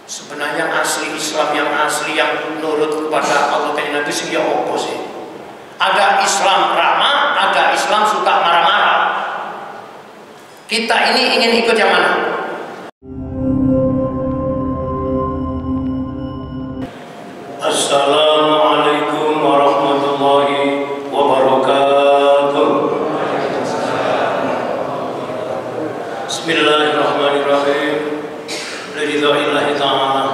Sebenarnya asli Islam yang asli yang nurut kepada Allah dan Nabi sing ya opo sih? Ada Islam ramah, ada Islam suka marah-marah. Kita ini ingin ikut yang mana? Assalamualaikum warahmatullahi wabarakatuh. Bismillahirrahmanirrahim. Lillahi ta'ala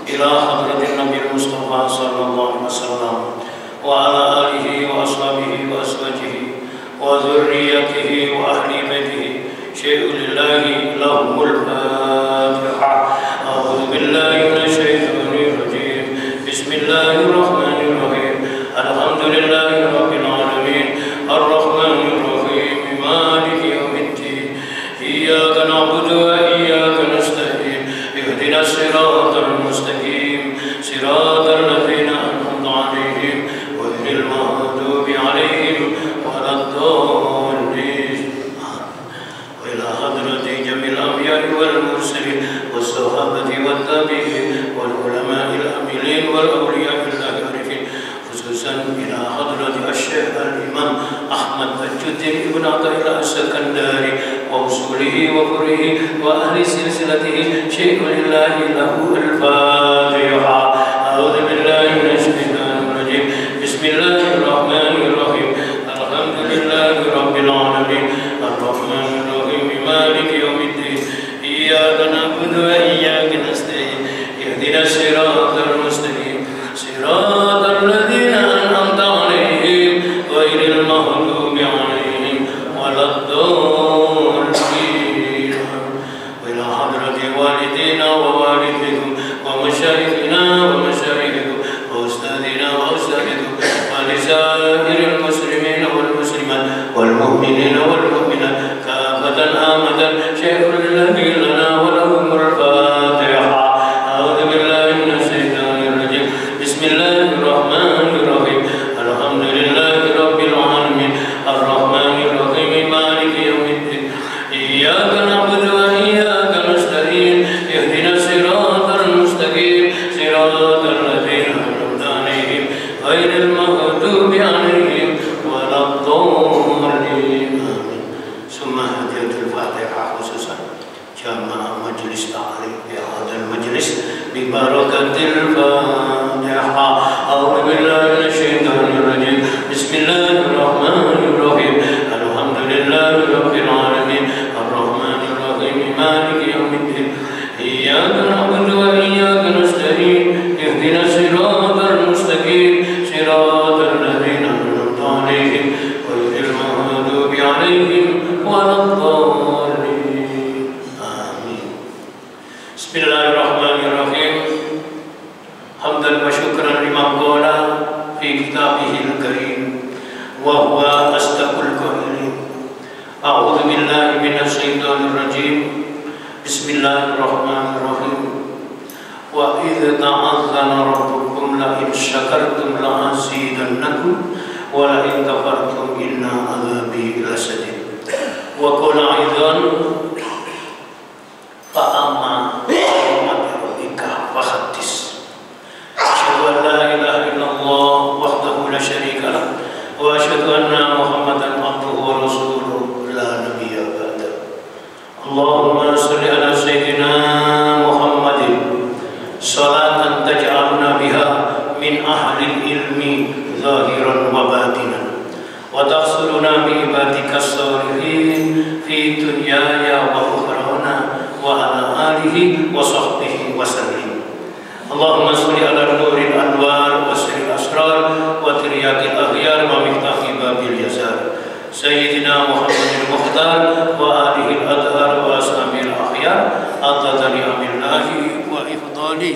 ila hadratin Nabi Mustafa sallallahu alaihi wasallam wa ala alihi wa ashabihi wa azwajihi wa dzurriyyatihi wa ahli baitihi syai'un lillahi lahumul fatihah. A'udzu billahi minasy syaithanir rajim. Bismillahirrahmanirrahim. Alhamdulillahi rabbil alamin arrahmanir rahim maliki yaumiddin. Iyyaka na'budu wa iyyaka nasta'in. اهدنا الصراط المستقيم صراط الذين أنعمت عليهم غير المغضوب عليهم ولا الضالين. وإلى حضرة جميع الأنبياء والمرسلين والصحابة والتابعين والعلماء العاملين والأولياء العارفين خصوصا إلى حضرة الشيخ الإمام أحمد الجدي بن عطية السكندري وأصوله وفره وأهل سلسلته شيء لله له الفاتحة. أعوذ بالله من الشيطان الرجيم. بسم الله الرحمن الرحيم. الحمد لله رب العالمين الرحمن الرحيم مالك يوم الدين. إياك نعبد وإياك نستعين. اهدنا الصراط المستقيم صراط الذين أنعمت عليهم غير المغضوب عليهم ولا الضالين. وإلى حضرة والدينا ووالديكم ومشايخنا ومشايخكم وأستاذنا وأستاذكم ولسائر المسلمين والمسلمات والمؤمنين والمؤمنات كافة عامة شيخ لله لنا ولهم الفاتحة. أعوذ بالله من الشيطان الرجيم. بسم الله الرحمن الرحيم. الحمد لله رب العالمين الرحمن الرحيم مالك يوم الدين. إياك نعبد وإياك نستعين. اهدنا الصراط المستقيم صراط الذين أنعمت عليهم غير المغضوب عليهم ولا الضالين. آمين. ثم هدية الفاتحة خصوصا جمع مجلس تعليم بهذا المجلس ببركة الفاتحة. أعوذ بالله من الشيطان الرجيم. بسم الله الرحمن الرحيم. الحمد لله رب العالمين الرحمن الرحيم مالك يوم الدين. إياك نعبد وإياك نستعين. اهدنا الصراط المستقيم صراط الذين أنعمت عليهم غير المغضوب عليهم ولا الضالين. آمين. بسم الله الرحمن الرحيم. حمدا وشكرا لمن قال في كتابه الكريم وهو أصدق القائلين. أعوذ بالله من الشيطان الرجيم. بسم الله الرحمن الرحيم. وإذ تأذن ربكم لئن شكرتم لأزيدنكم ولئن كفرتم إن عذابي لشديد. وقال أيضا فأما بنعمة ربك فحدث. أشهد أن لا إله إلا الله وحده لا شريك له وأشهد أن محمدا عبده ورسوله لا نبي بعده. اللهم صل على سيدنا محمد صلاة تجعلنا بها من أهل العلم ظاهرا وباطنا وتغسلنا بعبادك الصالحين في دنياي وأخرانا وعلى آله وصحبه وسلم. اللهم صل على نور الأنوار وسر الأسرار وترياق الأغيار ومفتاح باب اليسار سيدنا محمد المختار وآله الأطهار وأصحابه الأخيار عدد نعم الله وإفضاله.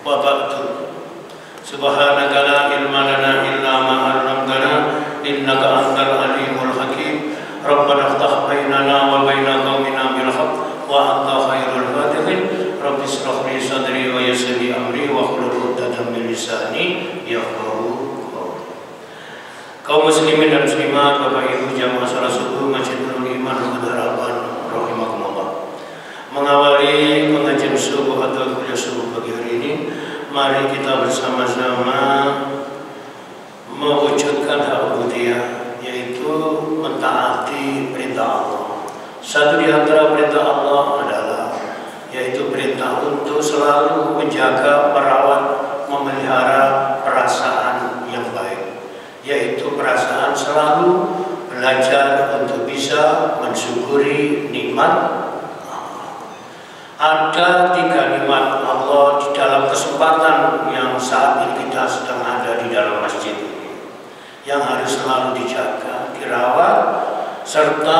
وبعد سبحانك لا علم لنا إلا ما علمتنا إنك أنت العليم الحكيم. ربنا افتح بيننا وبين قومنا بالحق وأنت خير الفاتحين. رب اشرح لي صدري ويسر لي أمري واحلل عقدة من لساني يفقهوا قولي. Kaum muslimin dan muslimat, Bapak Ibu jamaah salat subuh Masjid Nurul Iman Harapan rahimakumullah. Mengawali pengajian subuh atau kuliah subuh pagi hari ini, mari kita bersama-sama mewujudkan hak ubudiyah, yaitu mentaati perintah Allah. Satu di antara perintah Allah adalah yaitu perintah untuk selalu menjaga, merawat, memelihara perasaan yang baik, yaitu perasaan selalu belajar untuk bisa mensyukuri nikmat. Ada 3 nikmat Allah di dalam kesempatan yang saat ini kita sedang ada di dalam masjid ini, yang harus selalu dijaga, dirawat, serta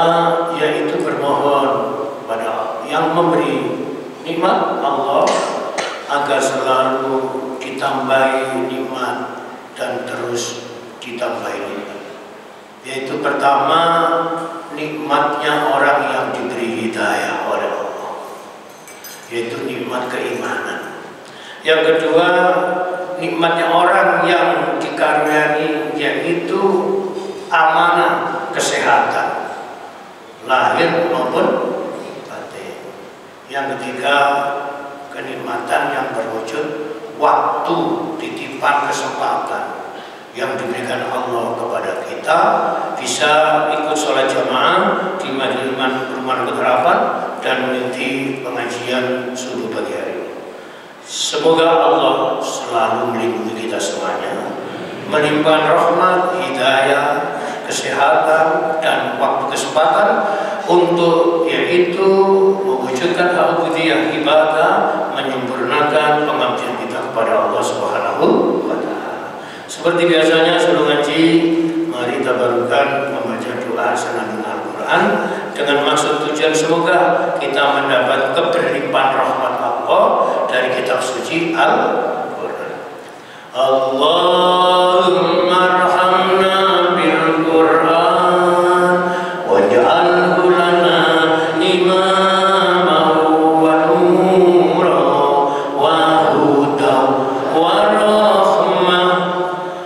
yaitu bermohon pada yang memberi nikmat Allah agar selalu ditambahi nikmat dan terus ditambahi nikmat. Yaitu pertama, nikmatnya orang yang diberi hidayah oleh Allah, yaitu nikmat keimanan. Yang kedua, nikmatnya orang yang dikaruniai, yaitu amanah kesehatan lahir maupun batin. Yang ketiga, kenikmatan yang berwujud waktu, titipan kesempatan yang diberikan Allah kepada kita, bisa ikut sholat jamaah di Majelis Perumahan Harapan dan mengikuti pengajian subuh pagi hari. Semoga Allah selalu melindungi kita semuanya, melimpahkan rahmat, hidayah, kesehatan, dan waktu kesempatan untuk yaitu mewujudkan hak ubudiyah ibadah, menyempurnakan pengabdian kita kepada Allah Subhanahu wa Ta'ala. Seperti biasanya sebelum ngaji, mari tabarukan membaca doa sanadun Al-Quran dengan maksud tujuan semoga kita mendapat keberlimpahan rahmat Allah dari kitab suci Al-Quran. Allahumma arhamna bil Quran waj'alhu lana imaman wa nuran wa hudan wa rahmah.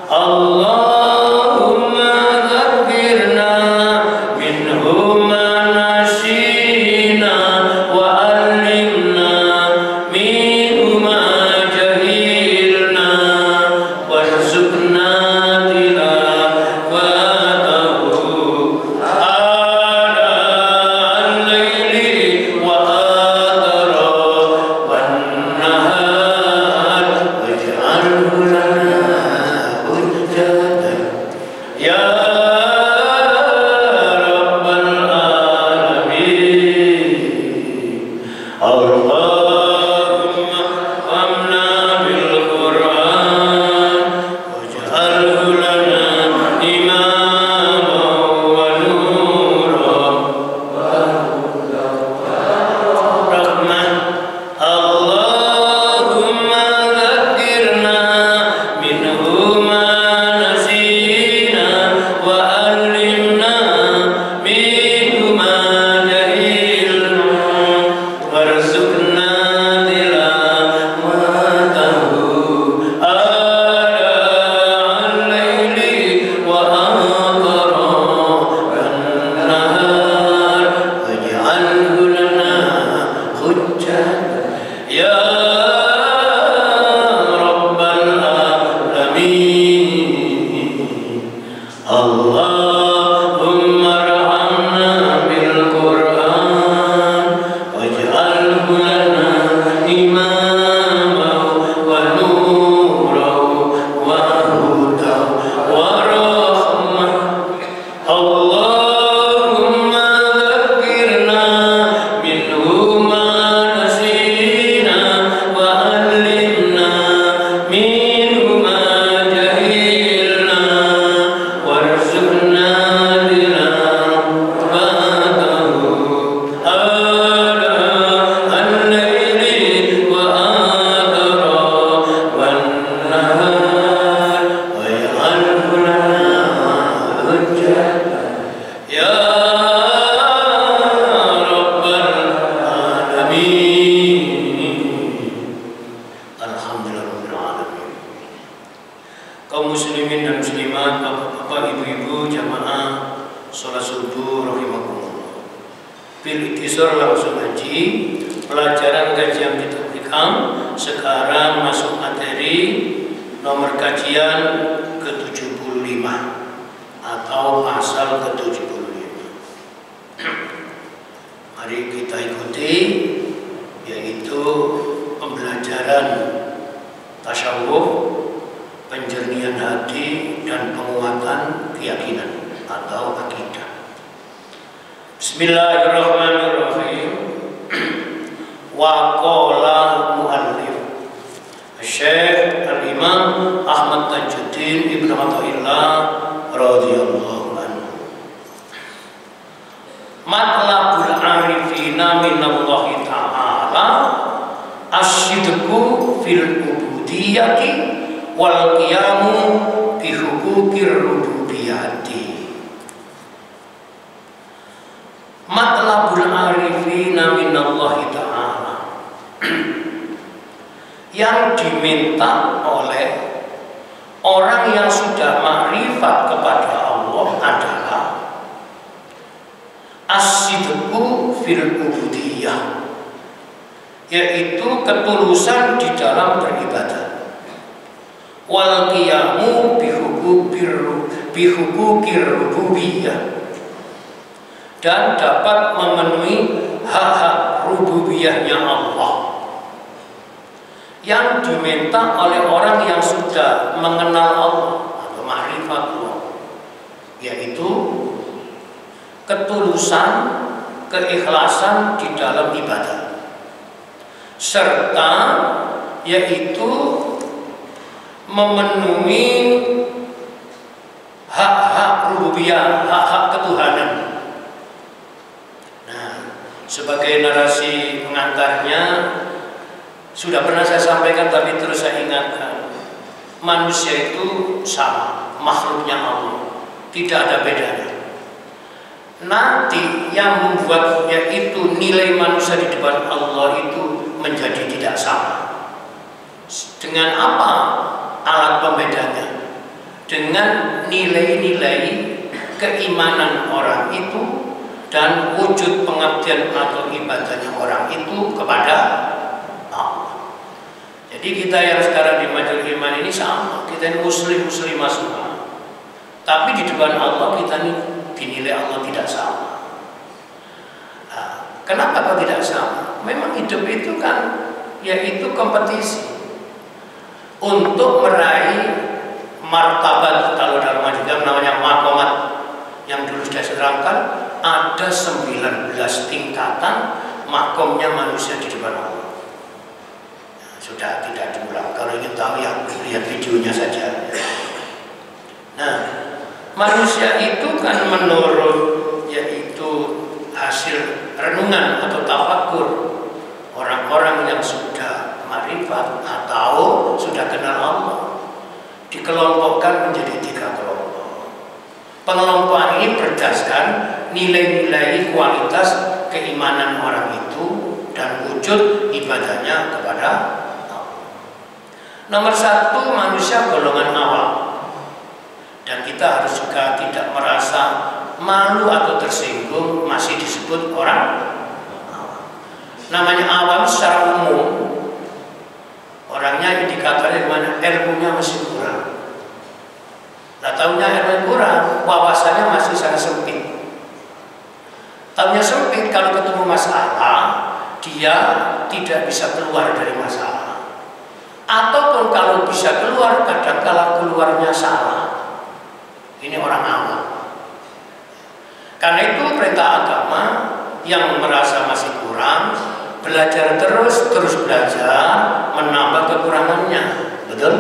Allahumma dzakkirna minhu ma nasina wa allimna minhu ma jahilna warzuqna tilawatahu ana al-laili wa adara wan nahar waj'alhu lana hujjatan ya rabbal alamin. Allahumma amna bil Quran waj'alhu lana imaman wa nuran wa rahmah. Allahumma dzakkirna minhu ma nasina wa allimna minhu ma jahilna warzuqna tilawatahu ana al-laili wa adara wan nahar waj'alhu lana hujjatan ya rabbal alamin. Allahumma arhamna bil Quran waj'alhu lana imaman wa nuran wa hudan wa rahmah. Allahumma dzakkirna minhu ma nasina wa allimna minhu ma jahilna warzuqna tilawatahu ana al-laili wa adara wan nahar waj'alhu lana hujjatan ya rabbal alamin. Alhamdulillahirabbil alamin. Kaum muslimin dan muslimat, bapak, ibu-ibu, jamaah sholat subuh rahimakumullah. Bil iktisar langsung haji pelajaran kajian kitab hikam. Sekarang masuk materi nomor kajian ke-75 atau pasal ke-75. Mari kita ikuti, yaitu pembelajaran tasawuf, penjernihan hati dan penguatan keyakinan atau akidah. Bismillahirrahmanirrahim. Wa qala muallif Syekh Al-Imam Ahmad Tajuddin Ibnu Athaillah radhiyallahu anhu. Matlabul arifina minallahi ta'ala as-sidqu fil ubudiyyati wal qiyamu bi huquqir rububiyyati. Matlabul arifina minallahi ta'ala, yang diminta oleh orang yang sudah makrifat kepada Allah adalah as-sidqu fil ubudiyyah, yaitu ketulusan di dalam beribadah, wal qiyamu bi huquqir rububiyyah, dan dapat memenuhi hak-hak rububiyahnya Allah. Yang diminta oleh orang yang sudah mengenal Allah atau makrifat Allah, yaitu ketulusan, keikhlasan di dalam ibadah, serta yaitu memenuhi hak-hak rububiyah, hak-hak ketuhanan. Nah, sebagai narasi pengantarnya sudah pernah saya sampaikan, tapi terus saya ingatkan, manusia itu sama, makhluknya Allah, tidak ada bedanya. Nanti yang membuatnya itu nilai manusia di depan Allah itu menjadi tidak sama. Dengan apa alat pembedanya? Dengan nilai-nilai keimanan orang itu dan wujud pengabdian atau ibadahnya orang itu kepada Allah. Jadi kita yang sekarang di Majelis Iman ini sama, kita ini muslimah semua, tapi di depan Allah kita ini dinilai Allah tidak sama. Nah, kenapa kok tidak sama? Memang hidup itu kan yaitu kompetisi untuk meraih martabat. Kalau dalam agama namanya makomat, yang dulu sudah saya terangkan, ada 19 tingkatan makomnya manusia di depan Allah. Sudah tidak diulang, kalau ingin tahu ya lihat videonya saja. Nah, manusia itu kan menurut yaitu hasil renungan atau tafakur orang-orang yang sudah marifat atau sudah kenal Allah, dikelompokkan menjadi 3 kelompok. Pengelompokan ini berdasarkan nilai-nilai kualitas keimanan orang itu dan wujud ibadahnya kepada Allah. Nomor 1, manusia golongan awam, dan kita harus juga tidak merasa malu atau tersinggung masih disebut orang awam. Namanya awam secara umum, orangnya indikatornya gimana? Ilmunya masih kurang. Nah, tahunya ilmu kurang, wawasannya masih sangat sempit. Tahunya sempit, kalau ketemu masalah dia tidak bisa keluar dari masalah. Ataupun kalau bisa keluar, kadang-kala keluarnya salah. Ini orang awam. Karena itu perintah agama yang merasa masih kurang, belajar terus belajar, menambah kekurangannya. Betul?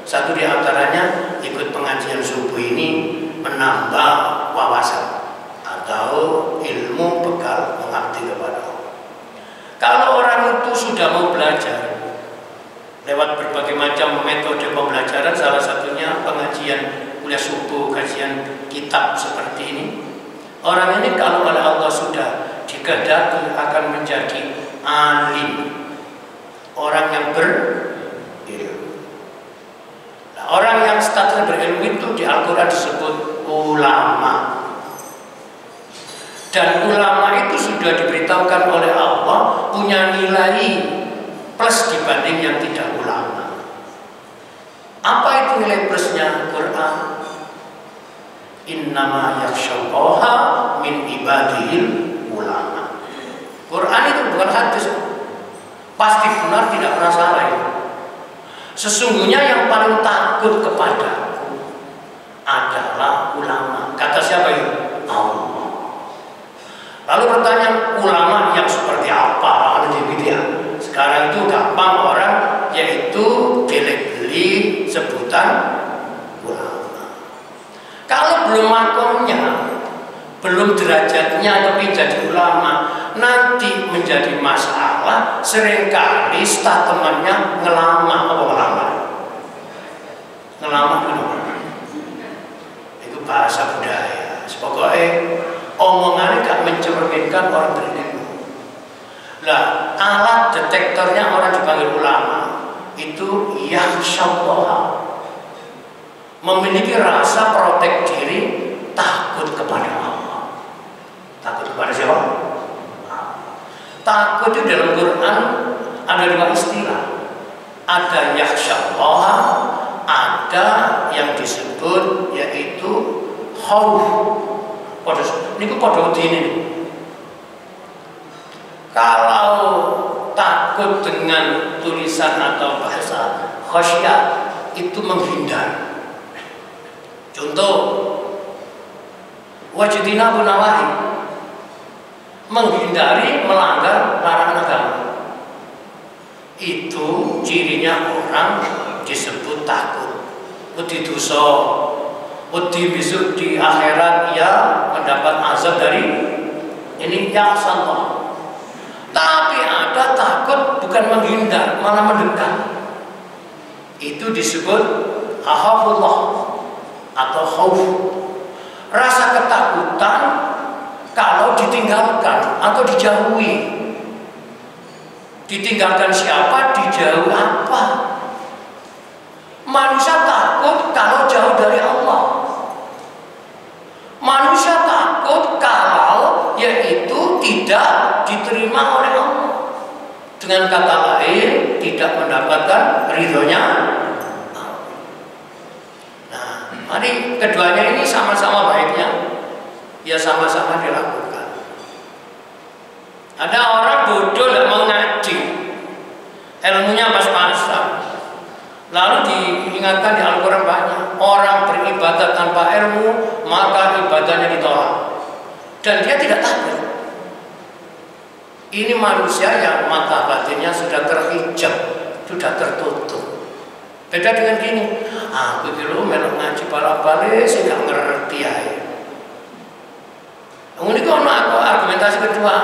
Satu di antaranya ikut pengajian subuh ini menambah wawasan atau ilmu bekal mengabdi kepada Allah. Kalau orang itu sudah mau belajar lewat berbagai macam metode pembelajaran, salah satunya pengajian kuliah subuh, kajian kitab seperti ini. Orang ini kalau oleh Allah sudah dikehendaki akan menjadi alim, orang yang berilmu. Nah, orang yang status berilmu itu di Al-Quran disebut ulama. Dan ulama itu sudah diberitahukan oleh Allah punya punya nilai plus dibanding yang tidak ulama. Apa itu nilai plusnya Quran? Innama yakhsyallaha min ibadihil ulama. Quran itu bukan hadis, pasti benar, tidak pernah salah itu. Sesungguhnya yang paling takut kepadaku adalah ulama. Kata siapa itu? Allah. Lalu pertanyaan, ulama yang seperti apa? Sekarang itu gampang orang yaitu beli sebutan ulama. Kalau belum makomnya, belum derajatnya tapi jadi ulama, nanti menjadi masalah. Seringkali statementnya ngelama. Apa ngelama? Ngelama itu bahasa budaya. Pokoknya omongannya gak mencerminkan orang berilmu. Lah, alat detektornya orang dipanggil ulama itu yakhsyallaha, memiliki rasa protek diri, takut kepada Allah. Takut kepada siapa? Takut itu dalam Quran ada dua istilah. Ada yakhsyallaha, ada yang disebut yaitu khauf. Ini pada ini. Kalau takut dengan tulisan atau bahasa khasyah itu menghindar. Contoh, wajidina bunawahi, menghindari melanggar larangan agama. Itu cirinya orang disebut takut. Wedi dosa, wedi besok di akhirat ya mendapat azab dari ini yang salah. Tapi ada takut bukan menghindar, malah mendekat. Itu disebut akhafullah atau khauf. Rasa ketakutan kalau ditinggalkan atau dijauhi. Ditinggalkan siapa, dijauhi apa? Manusia takut kalau jauh dari Allah. Manusia takut kalau yaitu tidak diterima oleh Allah. Dengan kata lain, tidak mendapatkan ridhonya. Nah, mari keduanya ini sama-sama baiknya, ya sama-sama dilakukan. Ada orang bodoh tidak mau ngaji, ilmunya pas-pasan. Lalu diingatkan di Al-Quran banyak, orang beribadah tanpa ilmu maka ibadahnya ditolak, dan dia tidak takut. Ini manusia yang mata batinnya sudah terhijab, sudah tertutup. Beda dengan gini, aku dulu melok ngaji balik-balik, saya nggak ngerti ya. Ini kalau aku argumentasi kedua,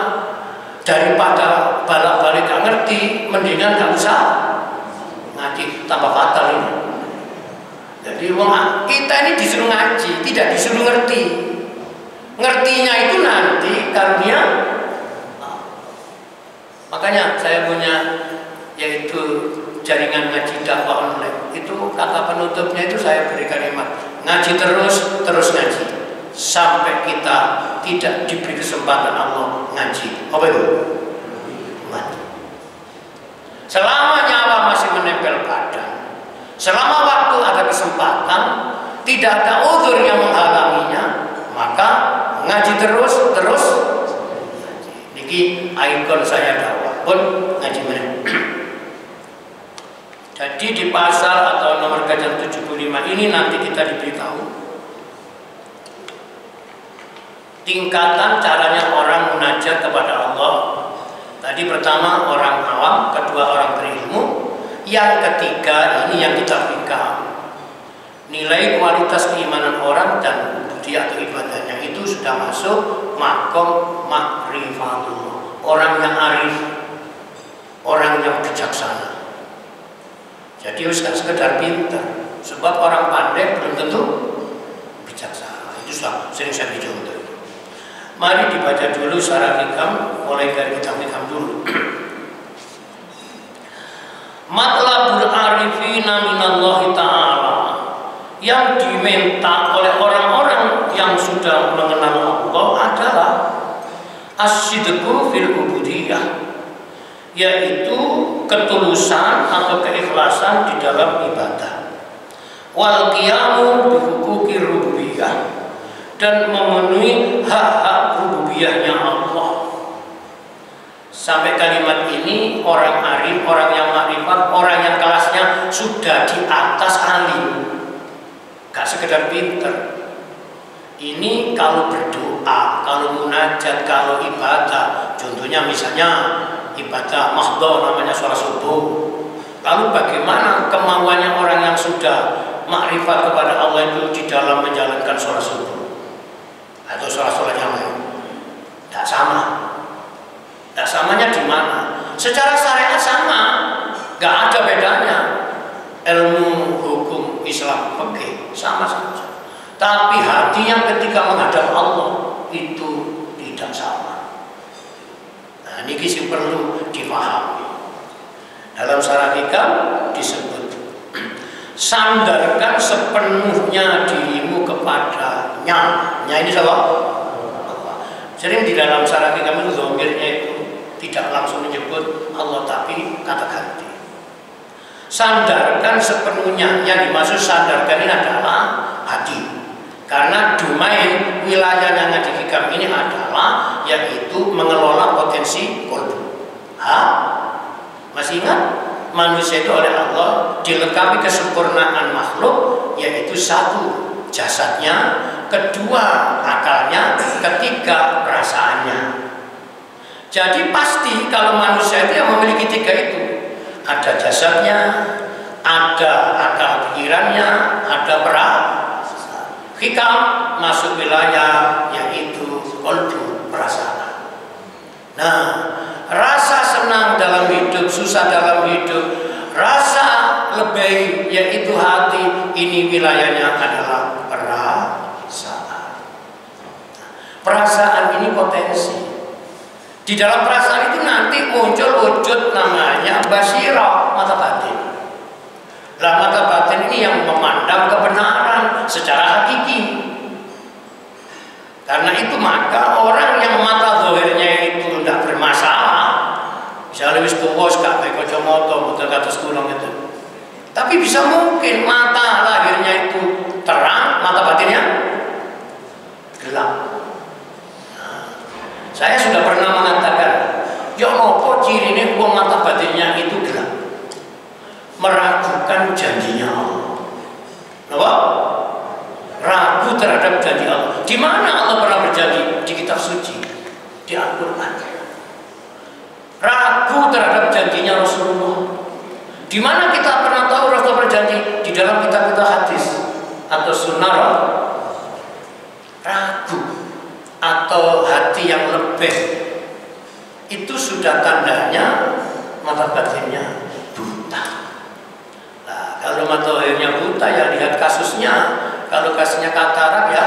daripada balik-balik nggak ngerti, mendingan nggak usah ngaji, tambah fatal ini. Jadi kita ini disuruh ngaji, tidak disuruh ngerti. Ngertinya itu nanti karunia. Makanya saya punya yaitu jaringan ngaji dakwah online. Itu kata penutupnya itu saya beri kalimat, ngaji terus ngaji sampai kita tidak diberi kesempatan Allah ngaji. Apa itu? Mati. Selama nyawa masih menempel badan, selama waktu ada kesempatan, tidak ada uzur yang menghalanginya, maka ngaji terus ngaji. Niki ikon saya dakwah pun ngaji mana. Jadi di pasal atau nomor kajian 75 ini nanti kita diberitahu tingkatan caranya orang munajat kepada Allah. Tadi pertama orang awam, kedua orang berilmu, yang ketiga ini yang kita fikah. Nilai kualitas keimanan orang dan budi atau ibadahnya itu sudah masuk makom ma'rifatullah. Orang yang arif, orang yang bijaksana. Jadi harus gak sekedar pintar, sebab orang pandai belum tentu bijaksana. Itu sudah sering saya contoh. Mari dibaca dulu syarah hikam, mulai dari kitab hikam dulu. Matlabul arifina minallahi ta'ala, yang diminta oleh orang-orang yang sudah mengenal Allah adalah as-sidqu fil ubudiyah, yaitu ketulusan atau keikhlasan di dalam ibadah. Wal qiyamu bi huquqir rububiyah, dan memenuhi hak-hak rububiyahnya Allah. Sampai kalimat ini orang arif, orang yang makrifat, orang yang kelasnya sudah di atas alim, gak sekedar pinter. Ini kalau berdoa, kalau munajat, kalau ibadah, contohnya misalnya ibadah mahdhah namanya sholat subuh. Lalu bagaimana kemauannya orang yang sudah makrifat kepada Allah itu di dalam menjalankan sholat subuh atau sholat-sholat yang lain? Tidak sama. Tidak samanya di mana? Secara syariat sama, nggak ada bedanya. Ilmu hukum Islam fikih sama saja. Tapi hati yang ketika menghadap Allah itu tidak sama. Nah, ini kisah perlu dipahami. Dalam Syarah Hikam disebut, sandarkan sepenuhnya dirimu kepadanya. Nya ini siapa? Sering di dalam Syarah Hikam itu dhamirnya itu tidak langsung menyebut Allah, tapi kata ganti. Sandarkan sepenuhnya, yang dimaksud sandarkan ini adalah hati. Karena domain wilayah yang di hikam ini adalah yaitu mengelola potensi kolbu. Masih ingat? Manusia itu oleh Allah dilengkapi kesempurnaan makhluk, yaitu satu jasadnya, kedua akalnya, ketiga perasaannya. Jadi pasti kalau manusia itu yang memiliki tiga itu, ada jasadnya, ada akal pikirannya, ada perasaan. Hikam masuk wilayah yaitu kolbu, perasaan. Nah, rasa senang dalam hidup, susah dalam hidup, rasa lebih yaitu hati, ini wilayahnya adalah perasaan. Perasaan ini potensi. Di dalam perasaan itu nanti muncul wujud namanya basirah, mata batin. Lah mata batin ini yang memandang kebenaran secara hakiki. Karena itu maka orang yang mata zahirnya itu tidak bermasalah, misalnya wis tuwa gak bae kacamata mboten kados kula itu. Tapi bisa mungkin mata lahirnya itu terang, mata batinnya gelap. Nah, saya sudah pernah mengatakan, ya nopo cirine wong mata batinnya itu gelap? Meragukan janjinya Allah. Kenapa? Ragu terhadap janji Allah. Di mana Allah pernah berjanji? Di kitab suci, di Al-Quran. Ragu terhadap janjinya Rasulullah. Di mana kita pernah tahu Rasulullah berjanji? Di dalam kitab-kitab hadis atau sunnah. Ragu atau hati yang lebih, itu sudah tandanya mata batinnya buta. Kalau mata akhirnya buta, ya lihat kasusnya. Kalau kasusnya katarak, ya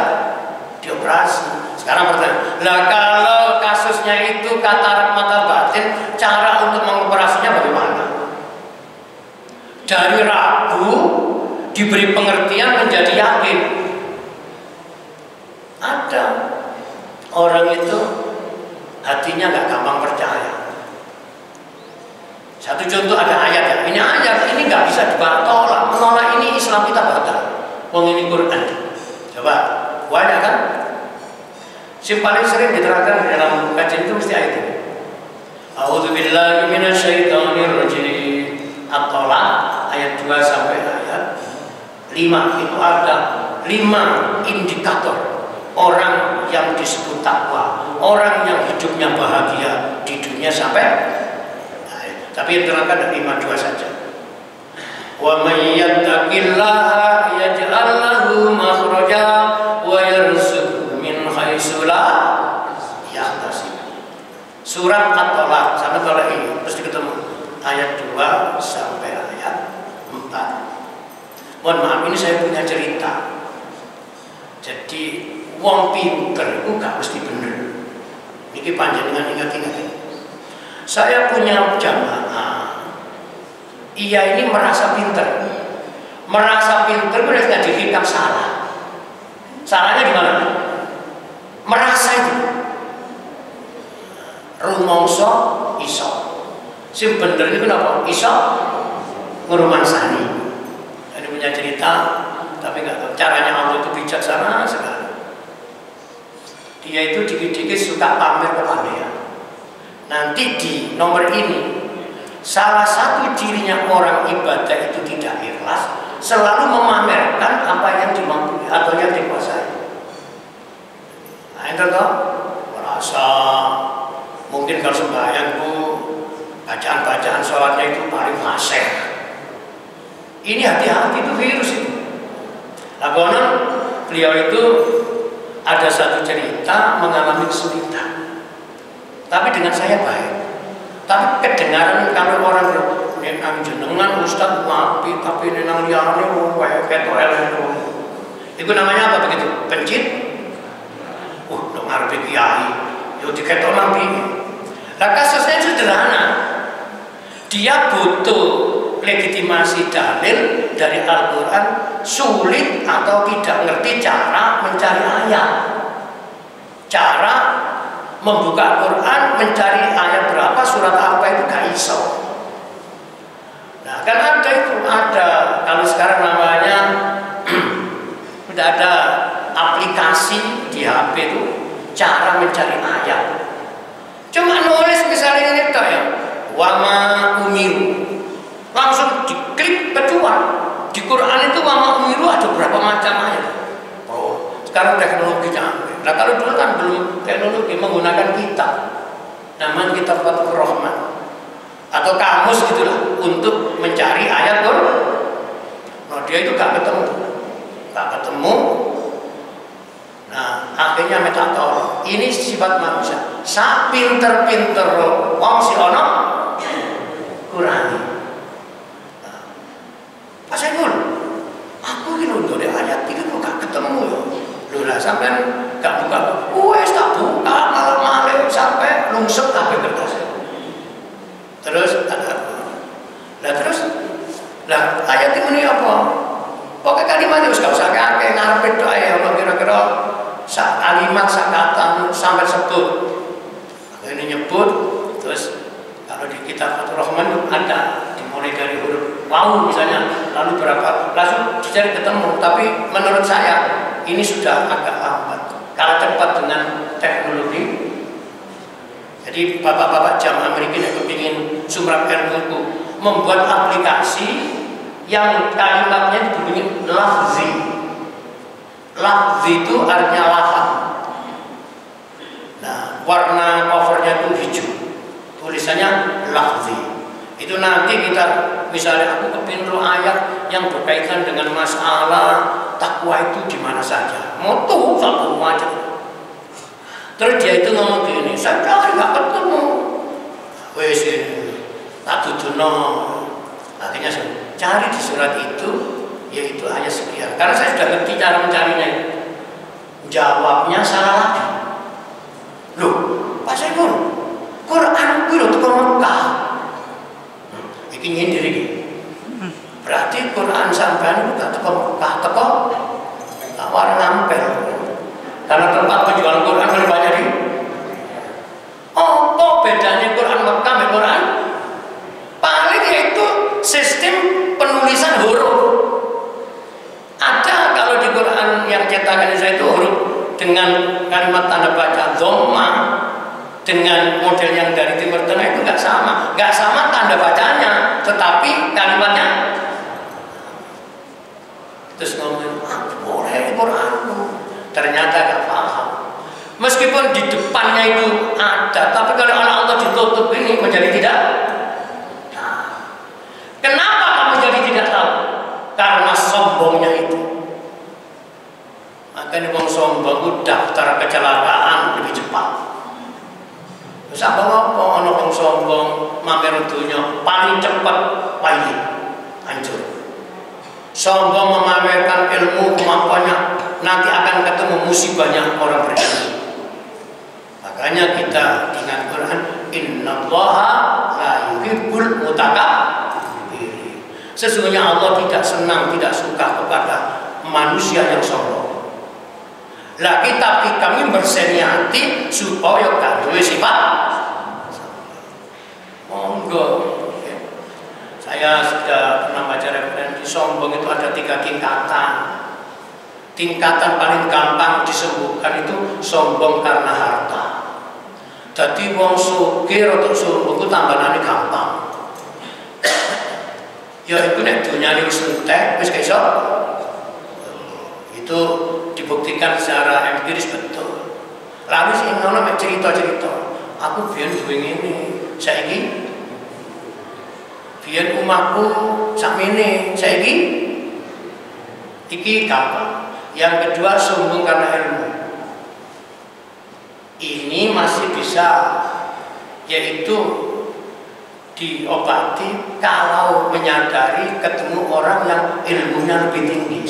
dioperasi. Sekarang pertanyaan, lah kalau kasusnya itu katarak mata batin, cara untuk mengoperasinya bagaimana? Dari ragu diberi pengertian menjadi yakin. Ada orang itu hatinya gak gampang percaya. Satu contoh, ada ayat ya, ini ayat ini nggak bisa ditolak, menolak ini Islam kita batal. Wong ini Quran. Coba, banyak kan? Si paling sering diterangkan di dalam kajian itu mesti ayat ini. A'udzubillahi minasyaitonirrajim. At-Tolak ayat 2 sampai ayat 5 itu ada 5 indikator orang yang disebut takwa, orang yang hidupnya bahagia di dunia sampai. Tapi yang terangkan dari 5-2 saja. Wa may yattaqillaha yaj'al lahu makhraja wa yarzuqhu min haitsu la yahtasib. Surat At-Tolak, sama Tolak ini pasti ketemu ayat 2 sampai ayat 4. Mohon maaf, ini saya punya cerita. Jadi wong pinter itu gak mesti bener. Ini panjenengan ingat-ingat. Saya punya jamaah, ia ini merasa pinter. Merasa pinter berarti dihikam salah. Salahnya di mana? Merasa itu. Rumongso iso. Sing bener itu kenapa? Iso ngurumansani. Ini punya cerita, tapi nggak tahu caranya Allah itu bijaksana sekali. Dia itu dikit-dikit suka pamer kepandaian. Nanti di nomor ini, salah satu cirinya orang ibadah itu tidak ikhlas, selalu memamerkan apa yang dimampu atau yang dikuasai. Nah, itu toh merasa mungkin kalau sembahyangku bacaan-bacaan sholatnya itu paling fasih. Ini hati-hati, itu virus itu. Nah, konon beliau itu ada satu cerita mengalami kesulitan, tapi dengan saya baik. Tapi kedengaran kalau orang nang jenengan Ustaz mapi, tapi nang liyane kayak ketok itu. Itu namanya apa begitu? Pencit. Dong arep kiai, yo diketok nabi. Lah kasusnya sederhana. Dia butuh legitimasi dalil dari Al-Quran, sulit atau tidak ngerti cara mencari ayat, cara membuka Quran, mencari ayat berapa, surat apa itu gak iso. Nah, kan ada itu, ada kalau sekarang namanya udah ada aplikasi di HP itu cara mencari ayat. Cuma nulis misalnya ini toh ya, wama umiru, langsung diklik keluar. Di Quran itu wama umiru ada berapa macam ayat. Oh, sekarang teknologi canggih. Nah, kalau dulu kan belum teknologi, menggunakan kitab, namanya kitab Fathur Rahman atau kamus gitulah untuk mencari ayat Quran. Nah, dia itu gak ketemu. Nah, akhirnya metator. Ini sifat manusia. Sak pinter-pinter wong si ono Qurani. Nah, Pak Saiful, aku ini untuk ayat itu gak ketemu ya. Loh lah sampai gak buka, wes tak buka malam-malam sampai lungsep kabeh kertasnya. Terus ayat ini apa? Pokoknya kalimat itu gak usah kakek ngarepin doa ya Allah, kira-kira sak kalimat, sak kata sampai sebut. Ini nyebut, terus kalau di kitab Fathur Rahman ada dimulai dari huruf waw misalnya, lalu berapa, langsung dicari ketemu. Tapi menurut saya ini sudah agak lambat kalau cepat dengan teknologi. Jadi bapak-bapak jamaah Amerika yang kepingin sumber ilmu membuat aplikasi yang kalimatnya dibunyi lafzi. Lafzi itu artinya lafaz. Nah, warna covernya itu hijau, tulisannya lafzi. Itu nanti kita misalnya aku kepingin ayat yang berkaitan dengan masalah takwa itu di mana saja, mau tuh satu aja. Terus dia itu ngomong gini, saya cari nggak ketemu. Wes tak tujuno. Akhirnya saya cari di surat itu, yaitu ayat sekian. Karena saya sudah ngerti cara mencarinya. Jawabnya salah lagi. Loh, Pak Saiful, Quran itu loh tukang Mekah. Ini nyindir ini. Berarti Quran sampean bukan tukang Mekah, tukang warna ampel. Karena tempat penjualan Quran lebih banyak di. Oh, kok bedanya Quran Mekah dengan Quran? Paling yaitu sistem penulisan huruf. Ada kalau di Quran yang cetakan saya itu huruf dengan kalimat tanda baca dhamma dengan model yang dari Timur Tengah itu nggak sama tanda bacanya, tetapi kalimatnya. Terus ngomongin, boleh Quranmu. Ternyata gak paham. Meskipun di depannya itu ada, tapi kalau anak Allah ditutup ini menjadi tidak. Nah, kenapa kamu jadi tidak tahu? Karena sombongnya itu. Makanya orang sombong itu daftar kecelakaan lebih cepat. Terus apa orang sombong mamer dunia paling cepat pahit hancur. Sombong memamerkan ilmu kemampuannya, nanti akan ketemu musibahnya orang berilmu. Makanya kita ingat Quran, innallaha la yuhibbul mutakabbirin. Sesungguhnya Allah tidak senang, tidak suka kepada manusia yang sombong. Lah kita kami berseniati supaya kami sifat monggo. Saya sudah pernah baca referensi sombong itu ada 3 tingkatan. Tingkatan paling gampang disembuhkan itu sombong karena harta. Jadi wong sugih atau sombong itu tambahannya gampang. Ya itu nek dunyane wis entek wis iso. Itu dibuktikan secara empiris betul. Lalu sing ngono mek cerita-cerita. Aku biyen duwe ngene, saiki biyen omahku sakmene, saiki iki gampang. Yang kedua sombong karena ilmu. Ini masih bisa, yaitu diobati kalau menyadari ketemu orang yang ilmunya lebih tinggi.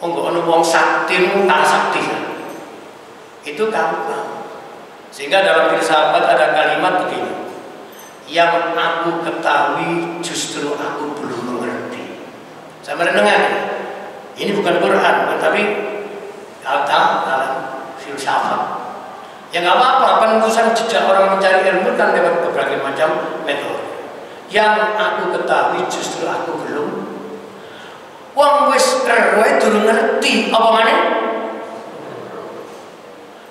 Enggak ono wong saktimu kalah sakti. Itu gampang. Sehingga dalam filsafat ada kalimat begini. Yang aku ketahui justru aku belum mengerti. Saya mendengar. Ini bukan Quran, tapi dalam filsafat. Ya nggak apa-apa, penelusuran jejak orang mencari ilmu kan lewat berbagai macam metode. Yang aku ketahui justru aku belum. Wong wis reroe durung ngerti apa maneh?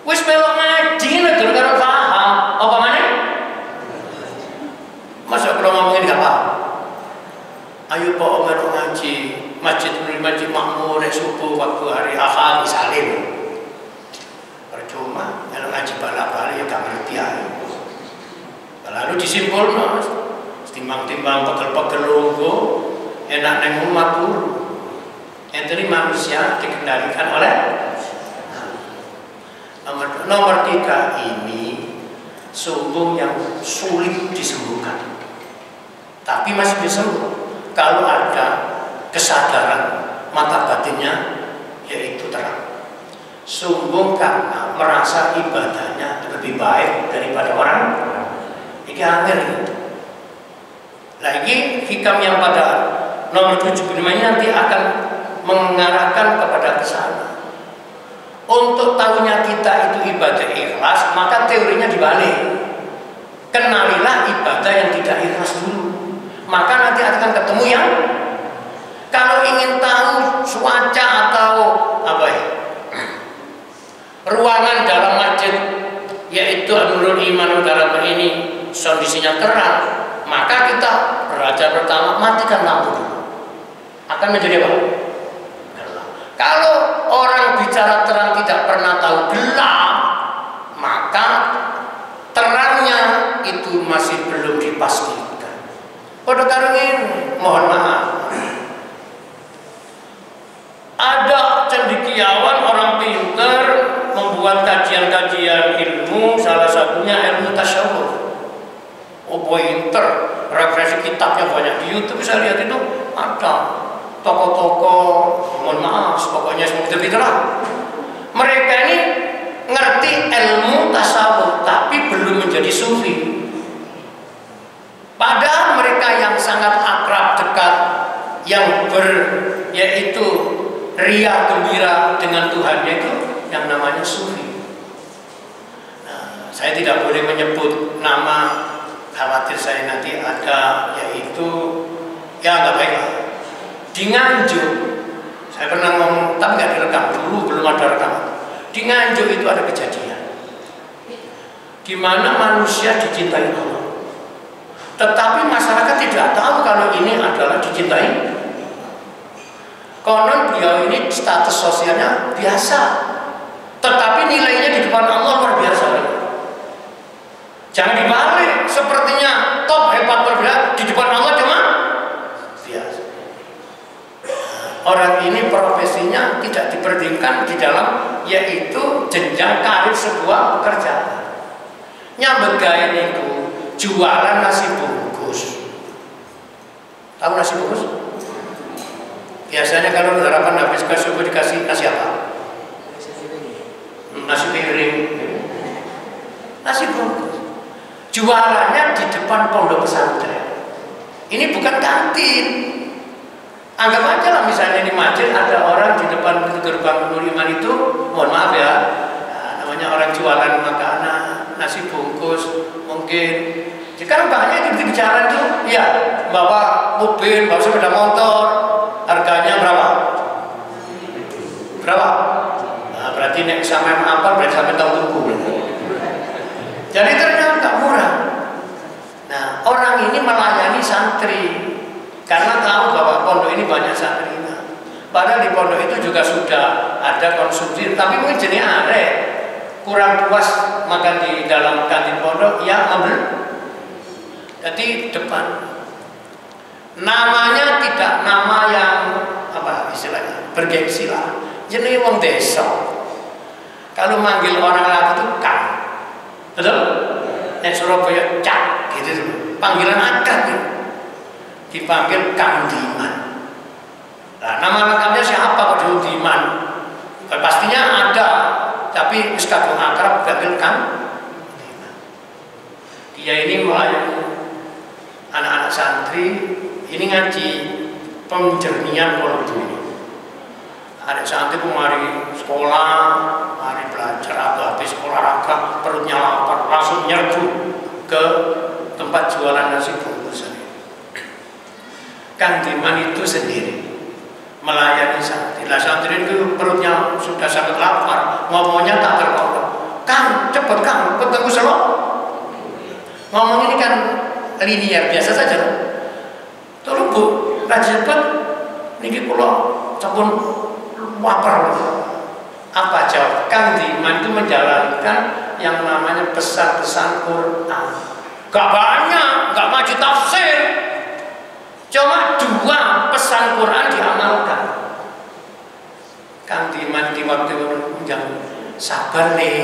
Wis melok ngaji nek durung karo paham apa maneh? Masa kalau ngomongin gak paham? Ayo Pak Omar ngaji masjid makmur subuh waktu hari Ahad misalnya. Percuma kalau ngaji bala-bala ya gak ngerti aja. Lalu disimpulkan timbang-timbang pegel-pegel longgo enak neng umat dulu. Yang manusia dikendalikan oleh nomor 3 ini sombong yang sulit disembuhkan. Tapi masih bisa sembuh kalau ada kesadaran mata batinnya yaitu terang. Sombong karena merasa ibadahnya lebih baik daripada orang. Ini angel itu. Lagi hikam yang pada nomor 75 ini nanti akan mengarahkan kepada kesana. Untuk tahunya kita itu ibadah ikhlas, maka teorinya dibalik. Kenalilah ibadah yang tidak ikhlas dulu. Maka nanti akan ketemu yang kalau ingin tahu cuaca atau apa ya, ruangan dalam masjid yaitu Nurul Iman dalam ini kondisinya terang, maka kita belajar pertama matikan lampu dulu. Akan menjadi apa? Gelap. Kalau orang bicara terang tidak pernah tahu gelap, maka terangnya itu masih belum dipastikan. Pada kali ini, mohon maaf. Ada cendekiawan orang pintar membuat kajian-kajian ilmu, salah satunya ilmu tasyawuf. Oh pintar, referensi kitabnya banyak di YouTube, saya lihat itu ada tokoh-tokoh, mohon maaf, pokoknya seperti itulah. Mereka ini ngerti ilmu tasawuf, tapi belum menjadi sufi. Padahal mereka yang sangat akrab dekat, yang yaitu ria gembira dengan Tuhannya itu yang namanya sufi. Nah, saya tidak boleh menyebut nama, khawatir saya nanti ada, yaitu ya nggak baik lah. Di Nganjuk, saya pernah ngomong, tapi nggak direkam dulu, belum ada rekaman. Di Nganjuk itu ada kejadian, di mana manusia dicintai Allah, tetapi masyarakat tidak tahu kalau ini adalah dicintai. Konon beliau ini status sosialnya biasa, tetapi nilainya di depan Allah luar biasa. Jangan dibalik, sepertinya top hebat berbeda, di depan Allah cuma biasa. Orang ini profesinya tidak diperhitungkan di dalam, yaitu jenjang karir sebuah pekerjaan. Nyambut gawe itu jualan nasi bungkus. Tahu nasi bungkus? Biasanya kalau harapan habis ke subuh dikasih nasi apa? Nasi piring. Nasi bungkus. Jualannya di depan pondok pesantren. Ini bukan kantin. Anggap aja lah misalnya di masjid ada orang di depan gerbang Nurul Iman itu, mohon maaf ya, namanya orang jualan makanan, nasi bungkus, mungkin Sekarang banyak itu bicara itu, ya bawa mobil, bawa sepeda motor, harganya berapa? Berapa? Nah, berarti nek sampai apa? Berarti sampai tahun tuku. Jadi ternyata murah. Nah, orang ini melayani santri karena tahu bahwa pondok ini banyak santrinya. Padahal di pondok itu juga sudah ada konsumsi, tapi mungkin jenis arek kurang puas makan di dalam kantin pondok, ya ambil. Jadi depan. Namanya tidak nama yang apa istilahnya bergengsi lah. Jenis wong desa. Kalau manggil orang lagi itu kang, betul? Surabaya cak gitu, panggilan akrab gitu. Dipanggil Kang Diman. Nah, nama lengkapnya siapa kalau Diman? Pastinya ada, tapi kadung akrab dipanggil Kang Diman. Dia ini melayani anak-anak santri, ini ngaji penjernihan kolbu. Ada santri kemari sekolah, mari belajar, habis olahraga, perutnya lapar, langsung nyerbu ke tempat jualan nasi bungkus. Kang Diman itu sendiri melayani santri. Lah santri itu perutnya sudah sangat lapar, ngomongnya tak terkontrol. Kang, cepet Kang, ketemu selok. Ngomong ini kan linear biasa saja. Tolong Bu, rajin cepet. Niki kula sampun lapar. Apa jawab? Kang Diman itu menjalankan yang namanya pesan-pesan Quran. Gak banyak, gak maju tafsir. Cuma 2 pesan Quran diamalkan. Kang Diman di waktu yang sabar le,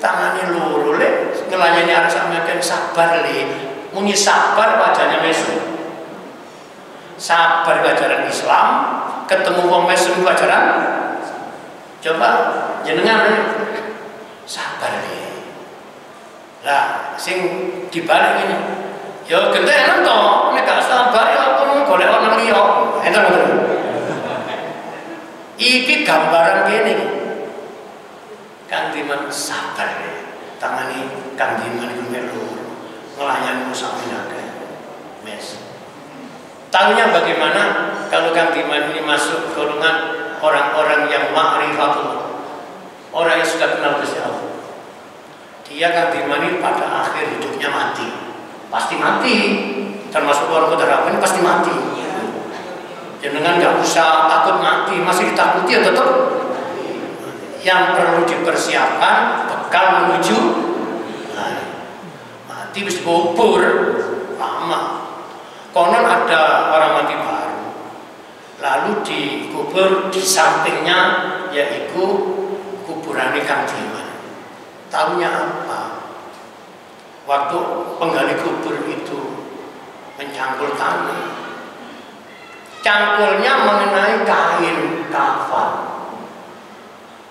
tangannya loro le, ngelayani arah sama kan sabar le, muni sabar wajahnya mesum. Sabar ajaran Islam, ketemu wong mesum ajaran. Coba jenengan sabar le. Lah, sing dibalik ini. Ya genten to, nek gak sabar ya kono golek ana liya. Enten mboten. Iki gambaran kene. Kang Diman sabar ya. Tangani Kang Diman iku melu nglayani musafir mes. Tahunya bagaimana kalau Kang Diman ini masuk golongan orang-orang yang ma'rifatullah. Orang yang sudah kenal Gusti Allah. Dia Kang Diman ini pada akhir hidupnya mati. Pasti mati, termasuk orang kedarapan pasti mati. Jangan nggak usah takut mati, masih ditakuti ya tetap. Yang perlu dipersiapkan bekal menuju mati bis bubur lama. Konon ada orang mati baru, lalu dikubur di sampingnya yaitu kuburan Kang Diman. Tahunya apa? Waktu penggali kubur itu mencangkul tanah, cangkulnya mengenai kain kafan,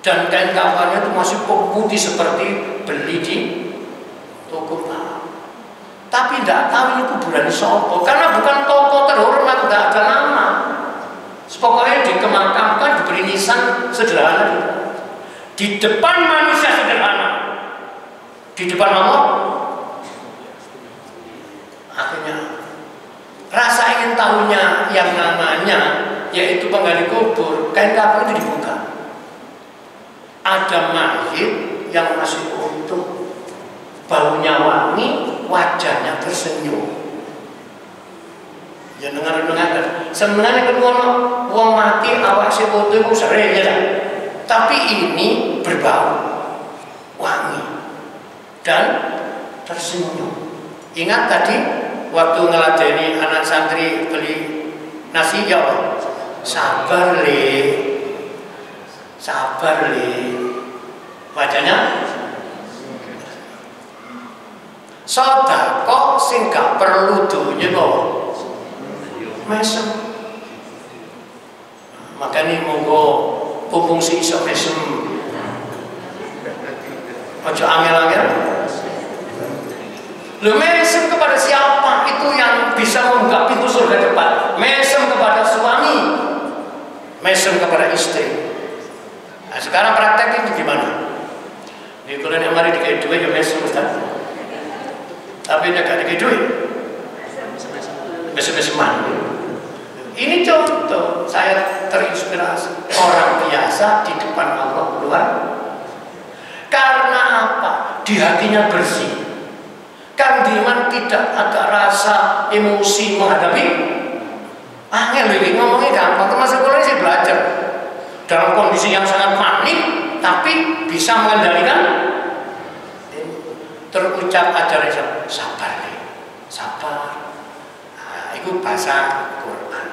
dan kain kafannya itu masih putih seperti beli di toko. Tapi tidak tahu ini kuburan sopo, karena bukan toko terhormat, tidak ada nama. Pokoknya dikemakamkan, diberi nisan sederhana di depan manusia sederhana, di depan Allah. Akhirnya rasa ingin tahunya yang namanya yaitu penggali kubur, kain kafan itu dibuka. Ada mayit yang masih utuh, baunya wangi, wajahnya tersenyum. Ya dengar-dengar. Sebenarnya kedua wong mati awak sing utuh itu sering ya. Tapi ini berbau, wangi dan tersenyum. Ingat tadi waktu ngeladeni anak santri beli nasi ya Allah, sabar le, wajahnya sedekah sing gak perlu dunya kok mesem. Makanya monggo pumpung si iso mesem, ojo angel-angel. Lu mesem kepada siapa? Itu yang bisa membuka pintu surga cepat. Mesem kepada suami, mesem kepada istri. Nah sekarang praktek itu gimana? Di kuliah yang mari dikai dua ya mesem Ustaz. Tapi nek gak duit. Mesem-meseman. Ini contoh saya terinspirasi orang biasa di depan Allah luar. Karena apa? Di hatinya bersih. Kang Diman tidak ada rasa emosi menghadapi angel ini, ngomongnya gampang. Termasuk kalau ini saya belajar dalam kondisi yang sangat panik, tapi bisa mengendalikan. Terucap ajaran sabar nih, sabar. Nah, itu bahasa Quran.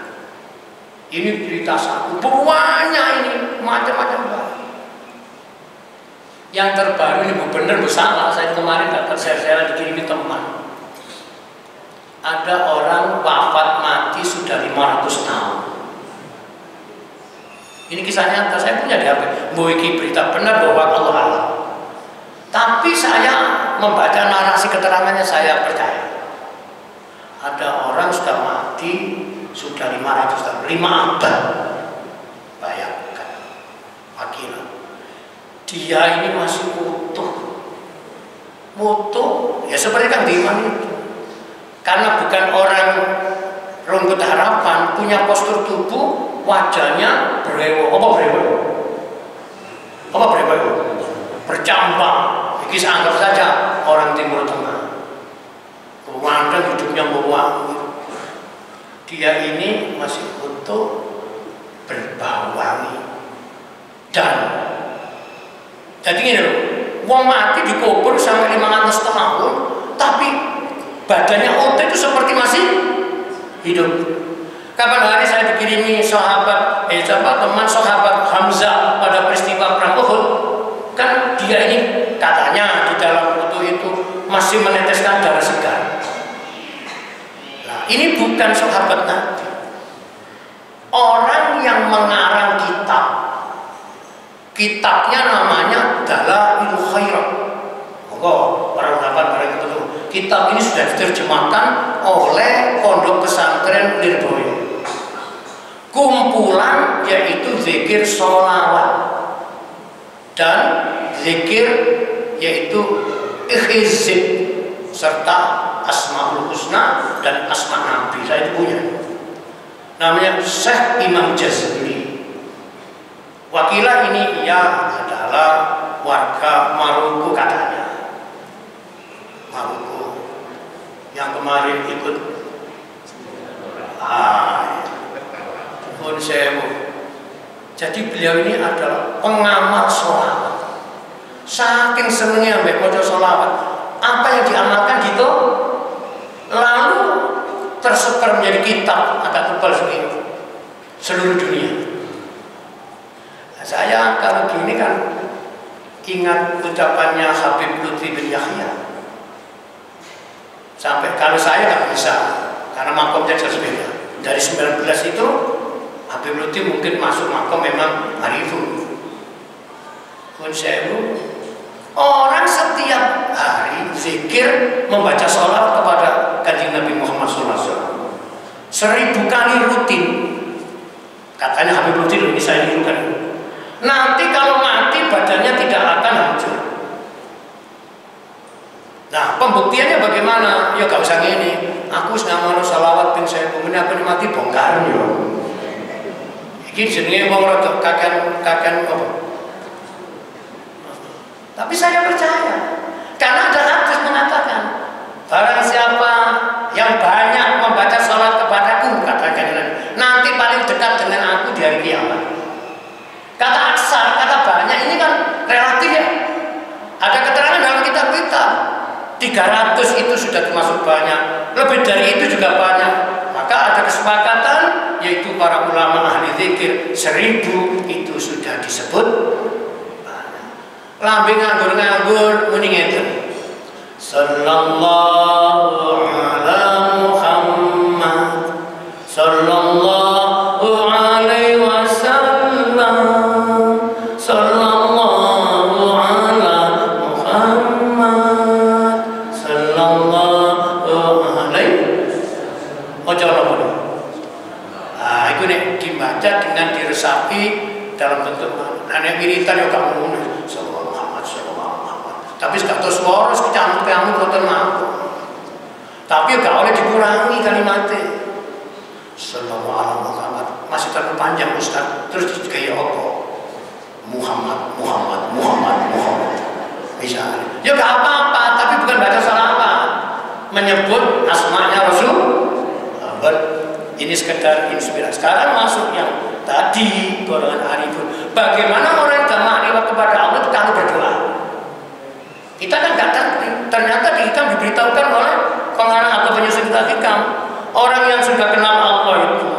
Ini cerita satu, banyak ini macam-macam. Yang terbaru ini benar bersalah. Saya kemarin dapat share-share dikirimin teman. Ada orang wafat mati sudah 500 tahun. Ini kisah nyata, saya punya di HP. Iki berita benar bahwa Allah Allah. Tapi saya membaca narasi keterangannya, saya percaya. Ada orang sudah mati sudah 500 tahun, 5 abad. Bayangkan, Wakil. Dia ini masih utuh, ya seperti Kang Diman itu. Karena bukan orang rungkut harapan, punya postur tubuh, wajahnya berewo, bercambang. Kita anggap saja orang Timur Tengah. Kemudian hidupnya mewangi. Dia ini masih utuh, berbau wangi. Dan jadi gini loh, wong mati dikubur sampai 500 tahun, tapi badannya utuh itu seperti masih hidup. Kapan hari saya dikirimi teman sahabat Hamzah pada peristiwa perang Uhud, kan dia ini katanya di dalam utuh itu masih meneteskan darah segar. Nah, ini bukan sahabat Nabi. Orang yang mengarang kitabnya namanya Dalailul Khairat. Para ulama itu. Kitab ini sudah diterjemahkan oleh Pondok Pesantren Lirboyo. Kumpulan yaitu zikir sholawat dan zikir yaitu ikhizib serta Asmaul Husna dan Asma Nabi. Saya itu punya. Namanya Syekh Imam Jazuli. Wakilah ini ia adalah warga Maluku katanya. Maluku yang kemarin ikut jadi beliau ini adalah pengamal sholawat. Saking senengnya ambek maca sholawat, apa yang diamalkan gitu lalu tersebar menjadi kitab agak tebal seperti seluruh dunia. Saya kalau gini kan ingat ucapannya Habib Lutfi bin Yahya. Sampai kalau saya nggak bisa karena makomnya jelas beda. Dari 19 itu Habib Lutfi mungkin masuk makom memang Arifun. Kunsewu orang setiap hari zikir membaca sholat kepada Kanjeng Nabi Muhammad SAW 1000 kali rutin. Katanya Habib Lutfi ini saya nirukan. Nanti kalau mati badannya tidak akan hancur. Nah, pembuktiannya bagaimana? Ya gak usah ini. Aku sedang mau salawat bin saya kemudian aku mati bongkar yo. Iki jenenge wong rada kakan apa? Tapi saya percaya. Karena ada hadis mengatakan, barang siapa yang banyak membaca salat kepadaku, katakan nanti paling dekat dengan aku di hari kiamat. Kata aksar, kata banyak ini kan relatif ya. Ada keterangan dalam kitab kita 300 itu sudah termasuk banyak, lebih dari itu juga banyak. Maka ada kesepakatan yaitu para ulama ahli zikir 1000 itu sudah disebut banyak. Lambe nganggur-nganggur muni ngeten. Sallallahu ala Muhammad sallallahu alaihi wasallam sallallahu ala Muhammad sallallahu alaihi. Ojo apa? Itu nek dibaca dengan diresapi dalam bentuk nek wiritan yo gak ngono sallallahu Muhammad sallallahu Muhammad. Tapi gak terus waras kecamuk-camuk boten mampu. Tapi gak boleh dikurangi kalimatnya. Sallallahu alaihi Muhammad masih terlalu panjang Ustaz. Terus kayak apa? Muhammad. Misalnya, ya gak apa-apa, tapi bukan baca salawat. Menyebut asmanya Rasul. Ini sekedar inspirasi. Sekarang masuk yang tadi golongan arifun. Bagaimana orang yang makrifat kepada Allah itu kalau berdoa? Kita kan gak ngerti. Ternyata di hikam diberitahukan oleh pengarang atau penyusun hikam, orang yang sudah kenal Allah itu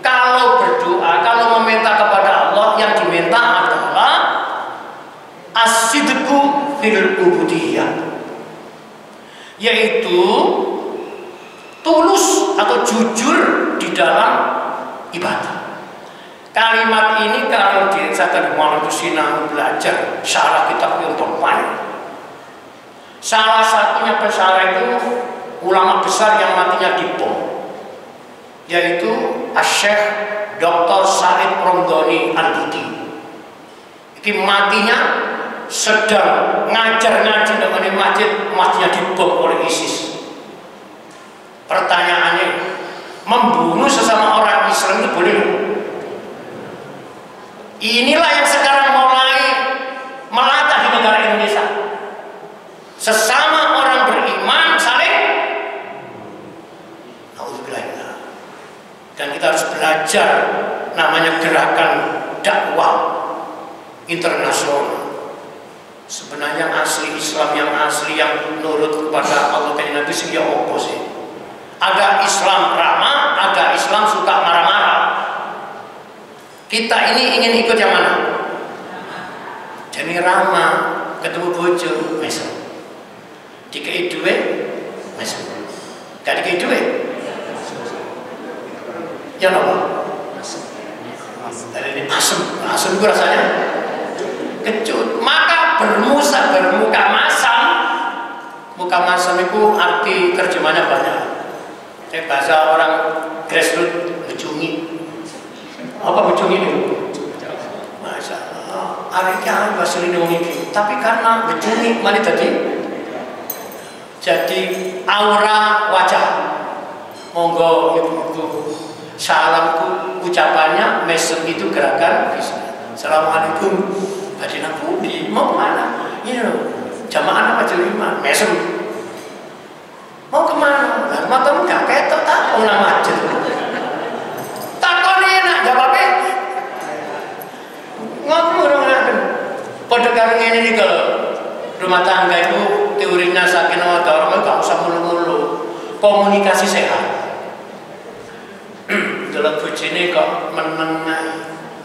kalau berdoa, kalau meminta kepada Allah, yang diminta adalah as-sidqu fil ubudiyah, yaitu tulus atau jujur di dalam ibadah. Kalimat ini kalau saya tadi malam itu sinau belajar syarah kitab untuk main. Salah satunya pensyarah itu ulama besar yang matinya dibom, yaitu Syekh Dr. Said Romdoni Al-Buti. Ini matinya sedang ngajar-ngaji dengan masjidnya dibom oleh ISIS. Pertanyaannya, membunuh sesama orang Islam itu boleh? Inilah yang sekarang mulai melata di negara Indonesia. Sesama orang beriman saling. Dan kita harus belajar namanya gerakan dakwah internasional. Sebenarnya asli Islam yang asli yang nurut kepada Allah dan Nabi sih ya opposite. Ada Islam ramah, ada Islam suka marah-marah. Kita ini ingin ikut yang mana? Jadi ramah, ketemu bojo, mesem. Dikei duit, mesem. Gak dikei duit, ya nopo. Ini asem itu rasanya kecut. Maka bermuka masam. Muka masam itu arti terjemahnya banyak. Bahasa orang grassroots becungi. Apa becungi itu? Masya Allah. Artinya bahasa Indonesia. Tapi karena becungi mana tadi? Jadi aura wajah. Monggo ibu-ibu. Salamku ucapannya mesem itu gerakan. Assalamualaikum. Badina Budi mau kemana? Ini loh. Jamaah apa jelima? Mesem. Mau kemana? Lah matamu gak ketok tak mau nama aja. Takon enak jawabnya. Ngomong orang. Pada kali ini kalau rumah tangga itu teorinya sakinah mawaddah warahmah, gak usah mulu-mulu. Komunikasi sehat. Kalau bojone kok menenang.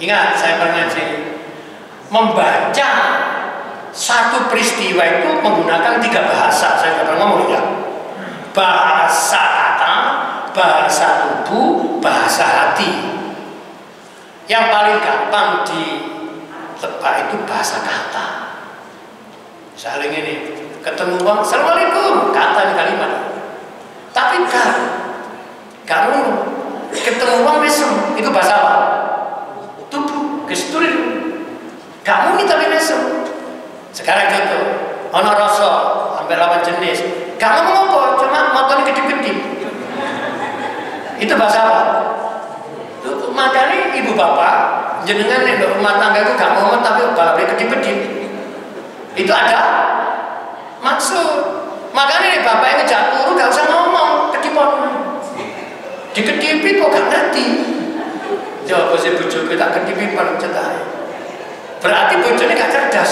Ingat saya pernah membaca satu peristiwa itu menggunakan 3 bahasa. Saya pernah ngomong ya. Bahasa kata, bahasa tubuh, bahasa hati. Yang paling gampang ditebak itu bahasa kata. Saling ini ketemu bang, assalamualaikum, kata kalimat. Tapi kamu ketemu bang mesem, itu bahasa apa? Tubuh, gestur itu. Kamu minta mesem. Sekarang contoh, ono rasa hampir 8 jenis. Kamu mau apa? Cuma motornya kedip-kedip. Itu bahasa apa? Makanya ibu bapak jenengan nih rumah tangga itu gak ngomong tapi balapnya kedip-kedip. Itu ada maksud. Makanya nih bapak yang ngejak turu gak usah ngomong kedipon. Dikedipi kok gak ngerti. Jawab si bojo kita kedipi paling cetai. Berarti bojone gak cerdas.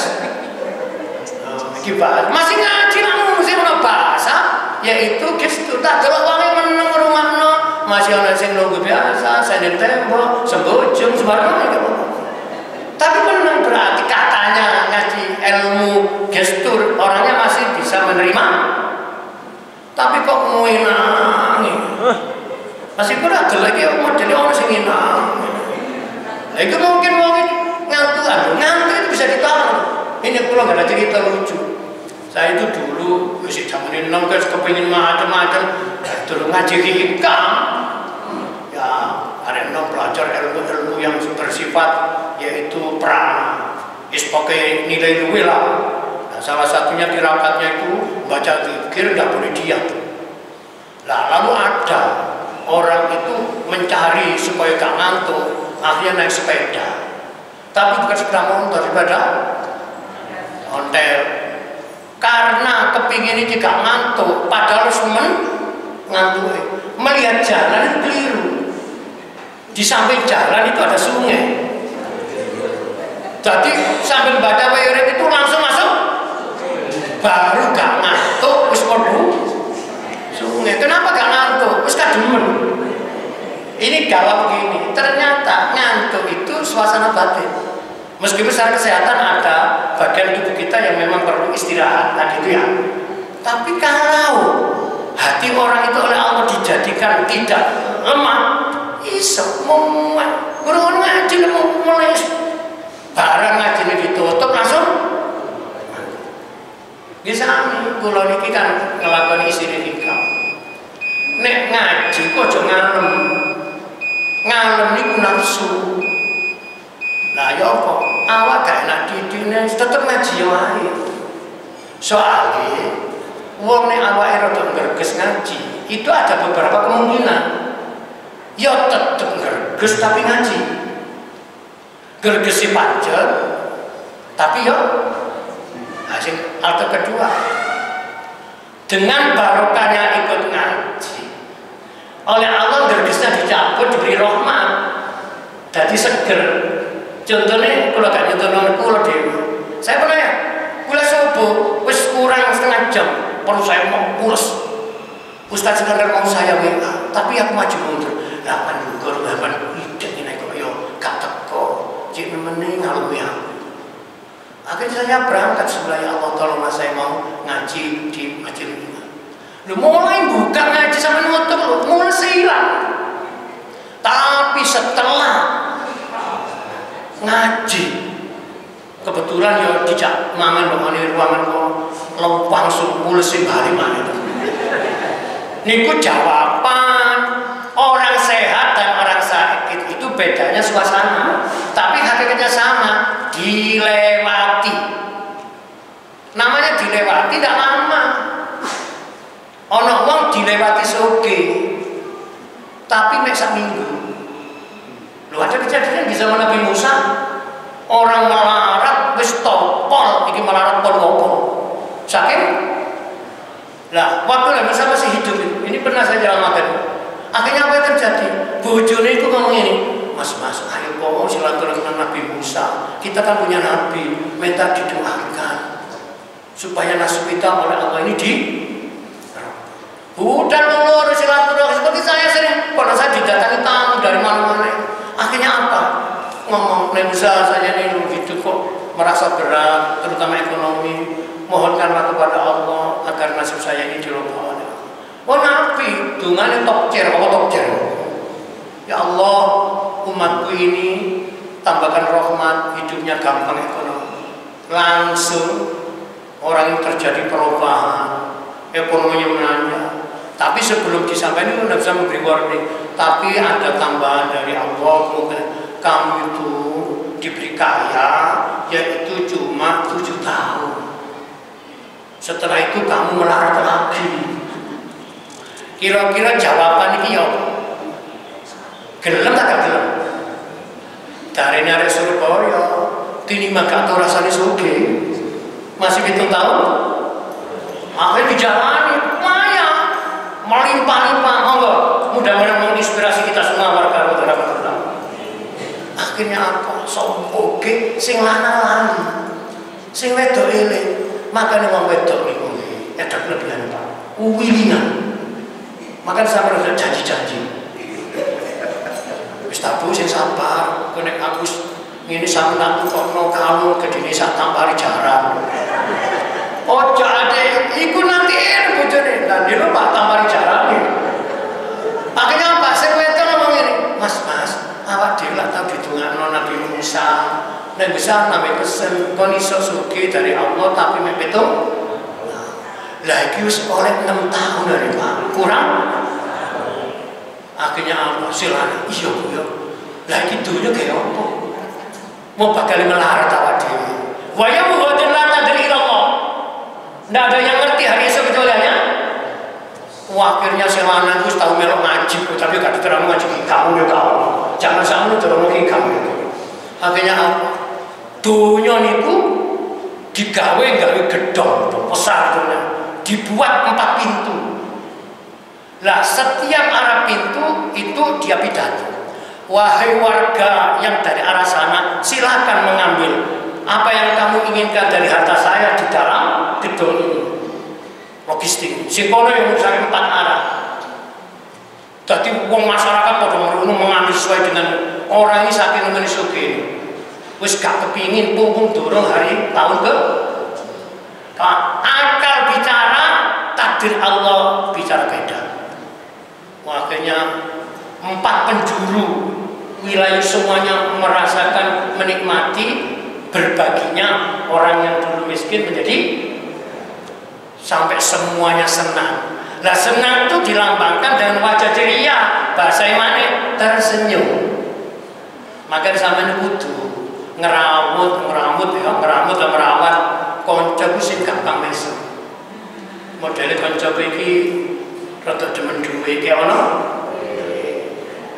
Masih ngaji langsung mesti ono bahasa, yaitu gestur. Tak delok wong meneng rumahno, masih ana sing nunggu biasa, sendiri tembok, sembojong, sembarang iki. Tapi meneng berarti katanya ngaji ilmu gestur, orangnya masih bisa menerima. Tapi kok nginang. Masih kurang ada lagi modelnya orang sing nginang. Itu mungkin wong ngantuk itu bisa ditahan. Ini pulang gak ada cerita lucu. Saya itu dulu masih zaman ini nongkrong kepingin macam-macam, terus ngaji hikam. Ya, ada nong belajar ilmu-ilmu yang bersifat yaitu perang. Pakai nilai luwe lah. Nah, salah satunya tirakatnya itu baca zikir nggak boleh diam. Nah, lalu ada orang itu mencari supaya gak ngantuk, akhirnya naik sepeda. Tapi bukan sepeda motor, sepeda ontel. Karena kepingin ini gak ngantuk, padahal harus ngantuk. Melihat jalan itu keliru. Di samping jalan itu ada sungai. Jadi sambil baca wirid itu langsung masuk. Baru gak ngantuk, wis podo sungai. Kenapa gak ngantuk? Wis kademen. Ini galau begini. Ternyata ngantuk itu suasana batin. Meskipun secara kesehatan ada bagian tubuh kita yang memang perlu istirahat, tadi itu ya. Tapi kalau hati orang itu oleh Allah dijadikan tidak lemah, iso mau ngaji mau mulai barang ngaji ini ditutup langsung. Bisa nih, kalau niki kan ngelakukan isi nikah. Nek ngaji kok jangan ngalem niku nafsu. Lah ya apa? Awak gak enak didine tetep ngaji wae. Soalnya wong nek awake rada nggerges ngaji, itu ada beberapa kemungkinan. Ya tetep nggerges tapi ngaji. Gergesi pancet tapi ya hasil alter kedua. Dengan barokahnya ikut ngaji, oleh Allah gergesnya dicabut, diberi rahmat, jadi seger. Contohnya kalau gak nonton kulo dewi, saya pernah ya, kulo subuh, wis kurang setengah jam, perlu saya mau pulas. Ustaz sekedar mau saya WA, tapi aku maju mundur. Lapan dukur, lapan ide ini kok yo gak teko, cik nemenin ngalu ya. Akhirnya saya berangkat sebelah, ya Allah tolong saya mau ngaji di masjid ini. Lu mulai buka ngaji sama nutup lu, mulai silang. Tapi setelah ngaji, kebetulan ya dijak mangan bagaimana ruangan kok lempang mulai sembari mana itu. Niku jawaban orang sehat dan orang sakit itu bedanya suasana, tapi hakikatnya sama, dilewati. Namanya dilewati tidak lama. Ono wong dilewati soge, tapi mek sak minggu. Lu ada kejadian di zaman Nabi Musa, orang melarat wis topol, iki melarat pol-pol. Sakit. Lah, waktu Nabi Musa masih hidup ini pernah saya jalankan. Akhirnya apa yang terjadi? Bojone itu ngomong ini, Mas, ayo kok silaturahmi dengan Nabi Musa. Kita kan punya Nabi, minta didoakan supaya nasib kita oleh Allah ini di. Udah dulu silaturahmi seperti saya sering. Pada saya didatangi tamu dari mana-mana. Akhirnya apa? Ngomong Nabi Musa saya ini hidup kok merasa berat, terutama ekonomi. Mohonkanlah kepada Allah agar nasib saya ini dirubah. Oh Nabi, dungannya tokcer, apa tokcer? Ya Allah, umatku ini tambahkan rahmat, hidupnya gampang ekonomi. Langsung orang yang terjadi perubahan, ekonominya menanjak. Tapi sebelum disampaikan itu Nabi bisa memberi warning. Tapi ada tambahan dari Allah, kamu itu diberi kaya, yaitu cuma 7 tahun. Setelah itu kamu melarat lagi. Kira-kira jawaban ini ya gelem tak gelem? Dari nyari Surabaya tini maka atau rasanya suge masih 7 tahun akhirnya dijalani maya melimpah-limpah. Monggo mudah-mudahan menginspirasi kita semua warga negara. Akhirnya apa? Oke, sing lanang sing wedok eling. Makanya wong wedok niku ada kelebihan Pak. Wilingan. Makanya saya pernah janji-janji. Wis tabu sing sabar, nek Agus ngene sampe nak tukokno kamu ke desa tampari jarang. Ojo ade iku nanti bojone. Lah dhewe Pak tampari jarang. Makanya Pak sing wedok ngomong ngene, Mas, awak dhewe lak tau didongakno Nabi Musa. Nek bisa nami pesen kon iso sugih dari Allah tapi mek petung. Lah iki wis oleh 6 tahun dari Pak. Kurang. Akhirnya apa? Silane. Iya Bu ya. Lah iki dunya kaya apa? Mau bakal melarat awak dhewe. Wa ya muhadir la tadri Allah. Ndak ada yang ngerti hari esok kecuali hanya Akhirnya si lanang itu tahu melok ngaji, tapi gak diterang ngaji kamu ya kamu. Jangan sampai terang lagi kamu. Akhirnya dunia niku digawe gedong, besar dunia. Dibuat 4 pintu. Lah setiap arah pintu itu dia pidato. Wahai warga yang dari arah sana, silakan mengambil apa yang kamu inginkan dari harta saya di dalam gedung ini. Logistik. Sikono yang misalnya 4 arah. Jadi uang masyarakat pada merunung mengambil sesuai dengan orang ini saking menisuki. Wis gak kepingin punggung dorong hari tahun ke. Akal bicara, takdir Allah bicara beda. Akhirnya 4 penjuru wilayah semuanya merasakan menikmati berbaginya orang yang dulu miskin menjadi sampai semuanya senang. Nah senang itu dilambangkan dengan wajah ceria, bahasa mana tersenyum. Maka sampai kudu ngerawut ya, ngerawat konco sing gampang mesem. Modele konco iki rada demen duwe iki ana.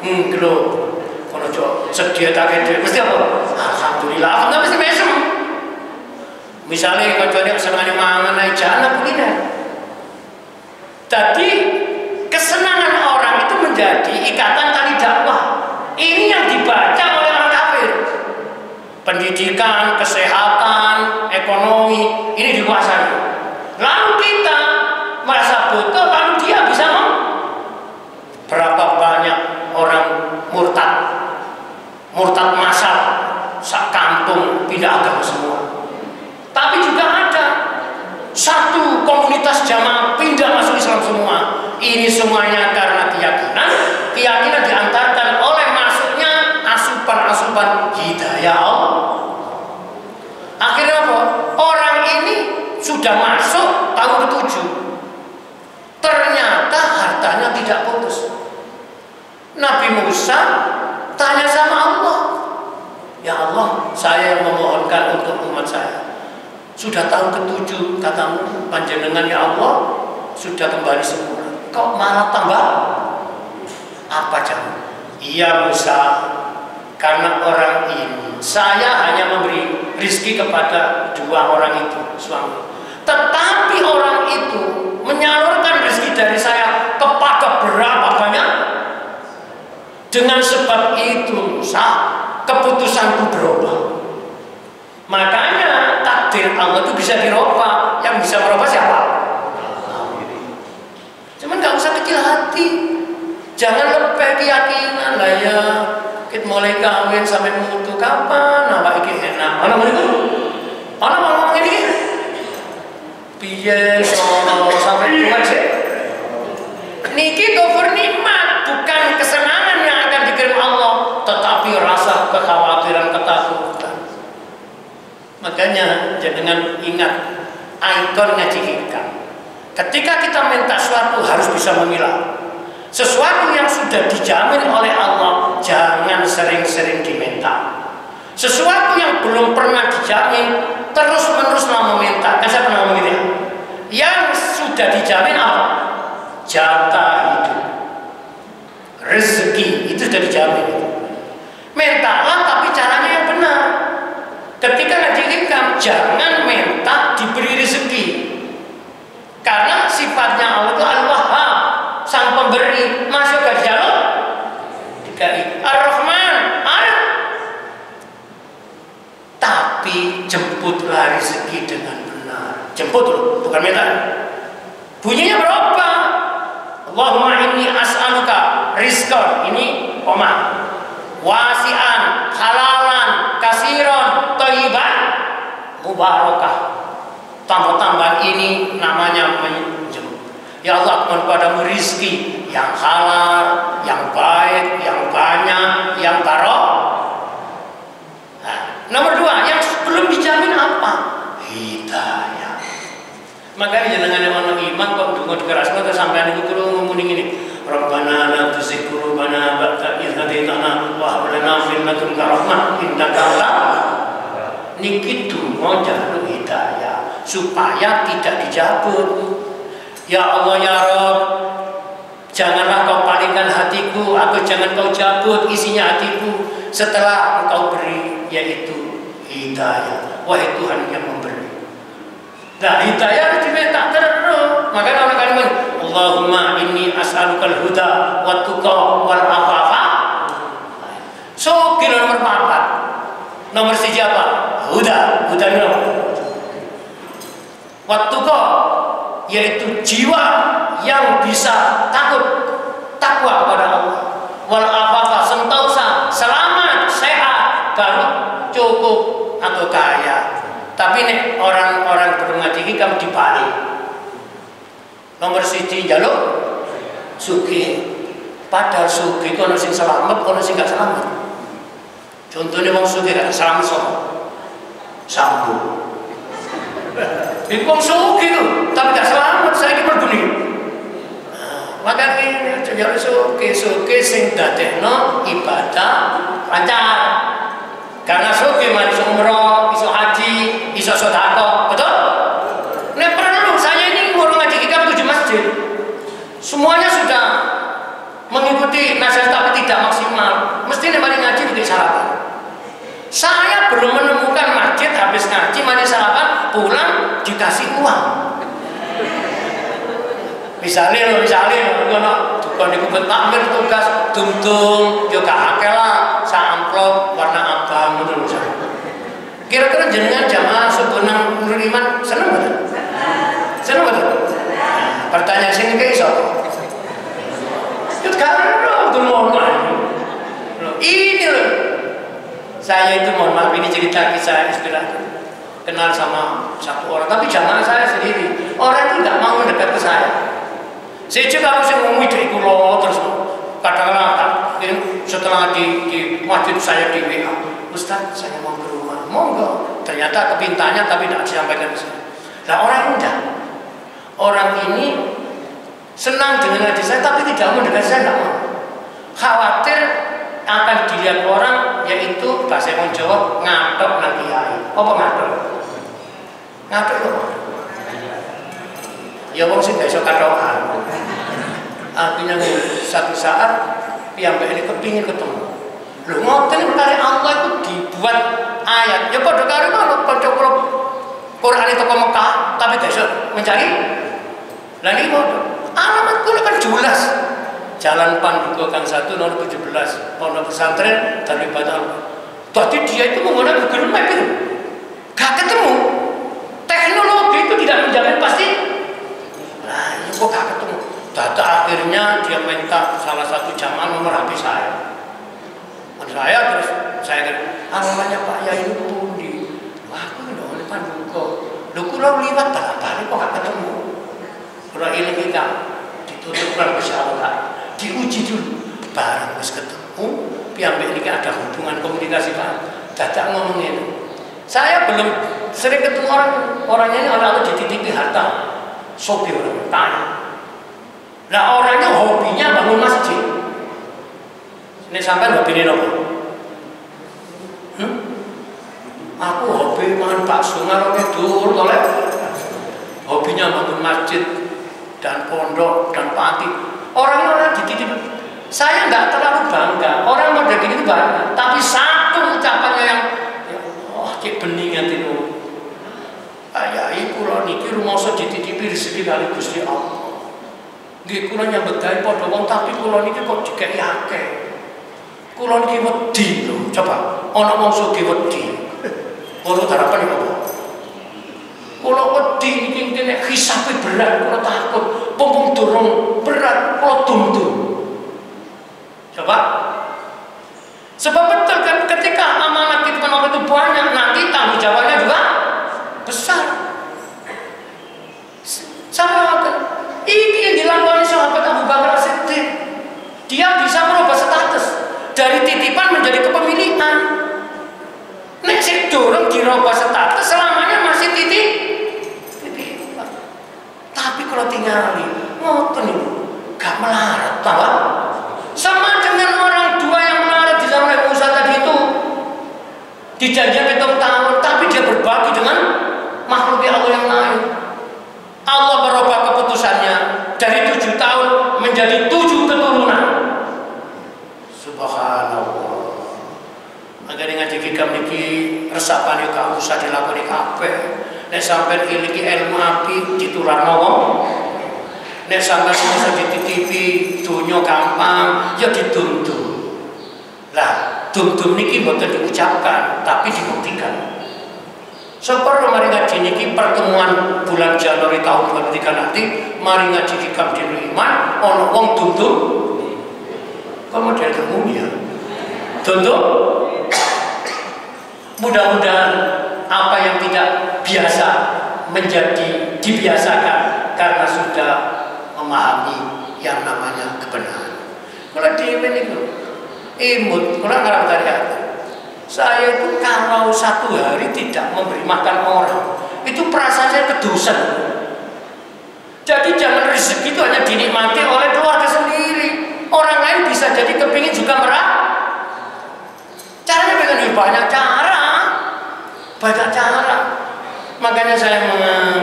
Lho, kono cok sedia tak gede mesti apa? Alhamdulillah, enggak mesti mesem. Misalnya koncone senengane mangan ae jana kuliner. Jadi kesenangan orang itu menjadi ikatan tali dakwah. Ini yang dibaca oleh orang kafir. Pendidikan, kesehatan, ekonomi ini dikuasai. Lalu kita merasa butuh, lalu dia bisa berapa banyak orang murtad massal, sak kampung pindah agama semua. Tapi juga ada satu komunitas jamaah pindah masuk Islam semua. Ini semuanya karena keyakinan diantarkan oleh masuknya asupan hidayah Allah. Akhirnya apa? Orang ini sudah masuk tahun ke-7. Ternyata hartanya tidak putus. Nabi Musa tanya sama Allah, ya Allah, saya yang memohonkan untuk umat saya. Sudah tahun ke-7 katamu panjenengan ya Allah sudah kembali sempurna. Kok malah tambah? Apa jawab? Iya Musa, karena orang ini saya hanya memberi rizki kepada 2 orang itu suami. Tetapi orang itu menyalurkan rizki dari saya kepada berapa banyak? Dengan sebab itu Musa, keputusanku berubah. Makanya takdir Allah itu bisa dirubah. Yang bisa merubah siapa? Cuman gak usah kecil hati. Jangan lebih keyakinan lah ya. Kita mulai kawin sampai mutu kapan? Apa ini enak? Mana mau itu? Mana mau ngomong ini? Piye sampai Tuhan sih? Niki gofur nikmat, bukan kesenangan yang akan dikirim Allah, tetapi rasa kekhawatiran, ketakutan. Makanya jangan ingat ikon ngaji hikam. Ketika kita minta sesuatu harus bisa memilah. Sesuatu yang sudah dijamin oleh Allah jangan sering-sering diminta. Sesuatu yang belum pernah dijamin terus-menerus mau meminta. Kan saya pernah ngomong ini. Yang sudah dijamin apa? Jatah hidup, rezeki itu sudah dijamin. Mintalah tapi caranya yang benar. Ketika ngaji hikam jangan minta diberi rezeki, karena sifatnya Allah itu Al-Wahhab, sang pemberi. Masuk ke jalur Ar-Rahman, tapi jemputlah rezeki dengan benar. Jemput loh, bukan minta. Bunyinya berapa? Allahumma inni as'aluka rizqan, ini koma, wasi'an, halalan, kasiron, thayyiban, mubarakah. Tambah-tambah ini namanya menjemput. Ya Allah, mohon padamu rizki yang halal, yang baik, yang banyak, yang barokah. Nah, nomor 2, yang belum dijamin apa? Hidayah. Makanya jangan orang iman kok dungo kerasno ke sampean iku kudu ngomong ini. Rabbana la tuzigh qulubana ba'da idh hadaytana wa hab lana min ladunka rahmah innaka antal. Niki donga jaluk hidayah supaya tidak dijabut. Ya Allah ya Rabb, Janganlah kau palingkan hatiku, atau jangan kau cabut isinya hatiku setelah engkau beri, yaitu hidayah. Wahai Tuhan yang memberi. Nah, hidayah diminta terus. Makanya orang kalimat Allahumma inni as'alukal huda wa tuqa wal afafa. So, kira nomor 4. Nomor 1 apa? Huda. Huda itu apa? Wa tuqa, yaitu jiwa yang bisa takwa kepada Allah. Wal afafa, sentosa, selamat, sehat, baru cukup atau kaya. Tapi nek orang-orang bermengaji kamu dibalik. Nomor 1 jaluk sugih. Padahal sugih itu ono sing selamat, ono sing gak selamat. Contohnya wong sugih gak selamat sama sambung. Iku wong sugih tuh, tapi gak selamat, saya iki berbunyi. Maka ini jaluk sugih sing dadekno ibadah lancar. Karena sugih man iso umroh, iso haji, iso sedekah, betul? Nek perlu saya ini ngurung ngaji hikam 7 masjid. Semuanya sudah mengikuti nasihat tapi tidak maksimal. Mesti nek mari ngaji bikin sarapan. Saya belum menemukan masjid habis ngaji mari sarapan pulang dikasih uang. Misalnya ngono tukang niku takmir tugas dum-dum yo gak akeh lah sak amplop warna abang ngono lho. Kira-kira jenengan jamaah subuh nang Nurul Iman seneng betul? Seneng betul? Pertanyaan sini ke iso. Itu karo tuh ngono. Ini loh. Saya itu mohon maaf ini cerita kisah inspiratif. Kenal sama satu orang tapi jamaah saya sendiri. Orang itu enggak mau mendekat ke saya. Saya juga harus ngomong dari kulo terus kadang-kadang setelah di masjid saya di WA, Ustaz saya mau ke rumah, monggo. Ternyata kepintahannya tapi tidak disampaikan ke saya. Nah orang enggak, orang ini senang dengan ngaji saya tapi tidak mau dekat saya, enggak mau. Khawatir akan dilihat orang, yaitu bahasa Jawa ngatok nang kiai. Apa ngatok? Ngatok itu apa? Ya wong sing gak iso katokan. Artinya satu saat piyambak ini kepingin ketemu. Lho ngoten perkara Allah itu dibuat ayat. Ya padha karo ngono kanca kula Quran itu ke Mekah tapi gak iso mencari. Lah niki alamat kula kan jelas. Jalan Panduka Gang 1 nomor 17 Pondok Pesantren Darul. Tadi dia itu menggunakan Google Map itu. Gak ketemu. Teknologi itu tidak menjamin pasti. Nah, ini kok gak ketemu. Data akhirnya dia minta salah satu jamaah nomor HP saya. Saya terus saya alamatnya Pak Yai Pundi. Wah, aku udah oleh Panduka. Lho kula liwat balik kok gak ketemu. Kula iling kita ditutup kan Allah. Diuji dulu. Barang wis ketemu, piyambak iki ada hubungan komunikasi Pak. Dadak ngomongin. Saya belum sering ketemu orangnya ini orang dititipi harta. Sopir orang kaya. Nah orangnya hobinya bangun masjid. Ini sampai hobi ini apa? Aku hobi makan bakso ngarone dur oleh. Hobinya bangun masjid dan pondok dan panti. Orang dititip. Saya nggak terlalu bangga. Orang model gini itu banyak. Tapi satu ucapannya yang ya Allah, cek beningan itu. Ayai kula niki rumoso dititipi rezeki kali Gusti Allah. Nggih kula nyambut gawe padha wong tapi kula niki kok dikeki akeh. Kula niki wedi lho. Coba ana wong sugih wedi. Kula harapan iki apa? Kula wedi niki nek hisabe berat kula takut. Pompong durung berat kula dum-dum. Coba. Sebab betul kan ketika amanat itu itu banyak nanti tanggung jawabnya juga besar. Sahabat ini yang dilakukan sahabat Abu Bakar As-Siddiq. Dia bisa merubah status dari titipan menjadi kepemilikan. Nek sik durung dirubah status selamanya masih titipan. Tapi kalau tinggali ngoten niku gak melarat, tahu? Sama dengan orang dua yang melarat di zaman Nabi Musa tadi itu. Dijanjikan 7 tahun tapi dia berbagi dengan makhluk Allah yang lain. Allah merubah keputusannya dari 7 tahun menjadi 7 Subhanallah. Makanya ngaji hikam niki resapan yo gak usah dilakoni kabeh. Nek sampean iliki ilmu api ditularno wong. Nek sampean bisa dititipi donya gampang ya dituntun. Lah, dum-dum niki mboten diucapkan tapi dibuktikan. Seperti mari ngaji niki pertemuan bulan Januari tahun 2003 nanti, mari ngaji hikam dinu iman ono wong dum-dum. Kemudian umumnya dum-dum. Mudah-mudahan apa yang tidak biasa menjadi dibiasakan karena sudah memahami yang namanya kebenaran. Kalau diemen itu imut, kalau ngarang tadi saya itu kalau satu hari tidak memberi makan orang itu perasaan saya kedosan. Jadi jangan rezeki itu hanya dinikmati oleh keluarga sendiri, orang lain bisa jadi kepingin juga merah. Caranya dengan banyak cara, banyak cara. Makanya saya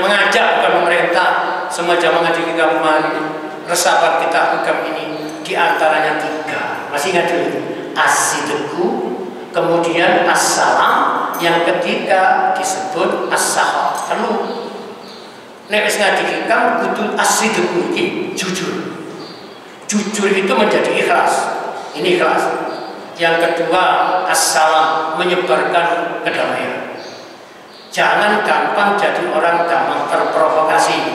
mengajak kepada pemerintah semua jamaah ngaji kita kemarin, resapan kita hukam ini diantaranya 3. Masih ingat dulu, as-sidqu, kemudian as-salam, yang ketiga disebut as-sahah. Lalu nek wis ngaji hikam kudu as-sidqu iki jujur. Jujur itu menjadi ikhlas. Ini ikhlas. Yang kedua as-salam, menyebarkan kedamaian. Jangan gampang jadi orang gampang terprovokasi.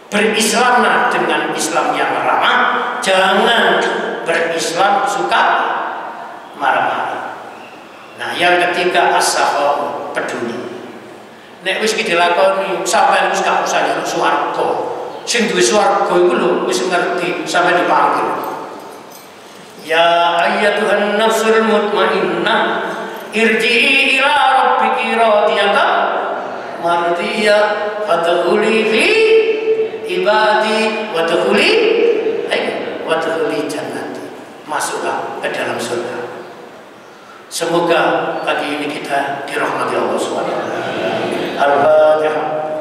Berislamlah dengan Islam yang ramah, jangan berislam suka marah-marah. Nah, yang ketiga as-sahah, peduli. Nek wis iki dilakoni sampeyan wis gak usah nyuruh swarga. Sing duwe swarga iku lho wis ngerti sampe dipanggil. Ya ayyatuhan nafsul mutmainnah irji'i ila rabbiki radiyatan mardiyah fadkhuli fi ibadi wadkhuli jannati. Masuklah ke dalam surga. Semoga pagi ini kita dirahmati Allah SWT. Al-Fatihah.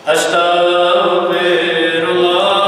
Astaghfirullah.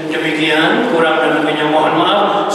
Demikian kurang dan lebihnya mohon maaf.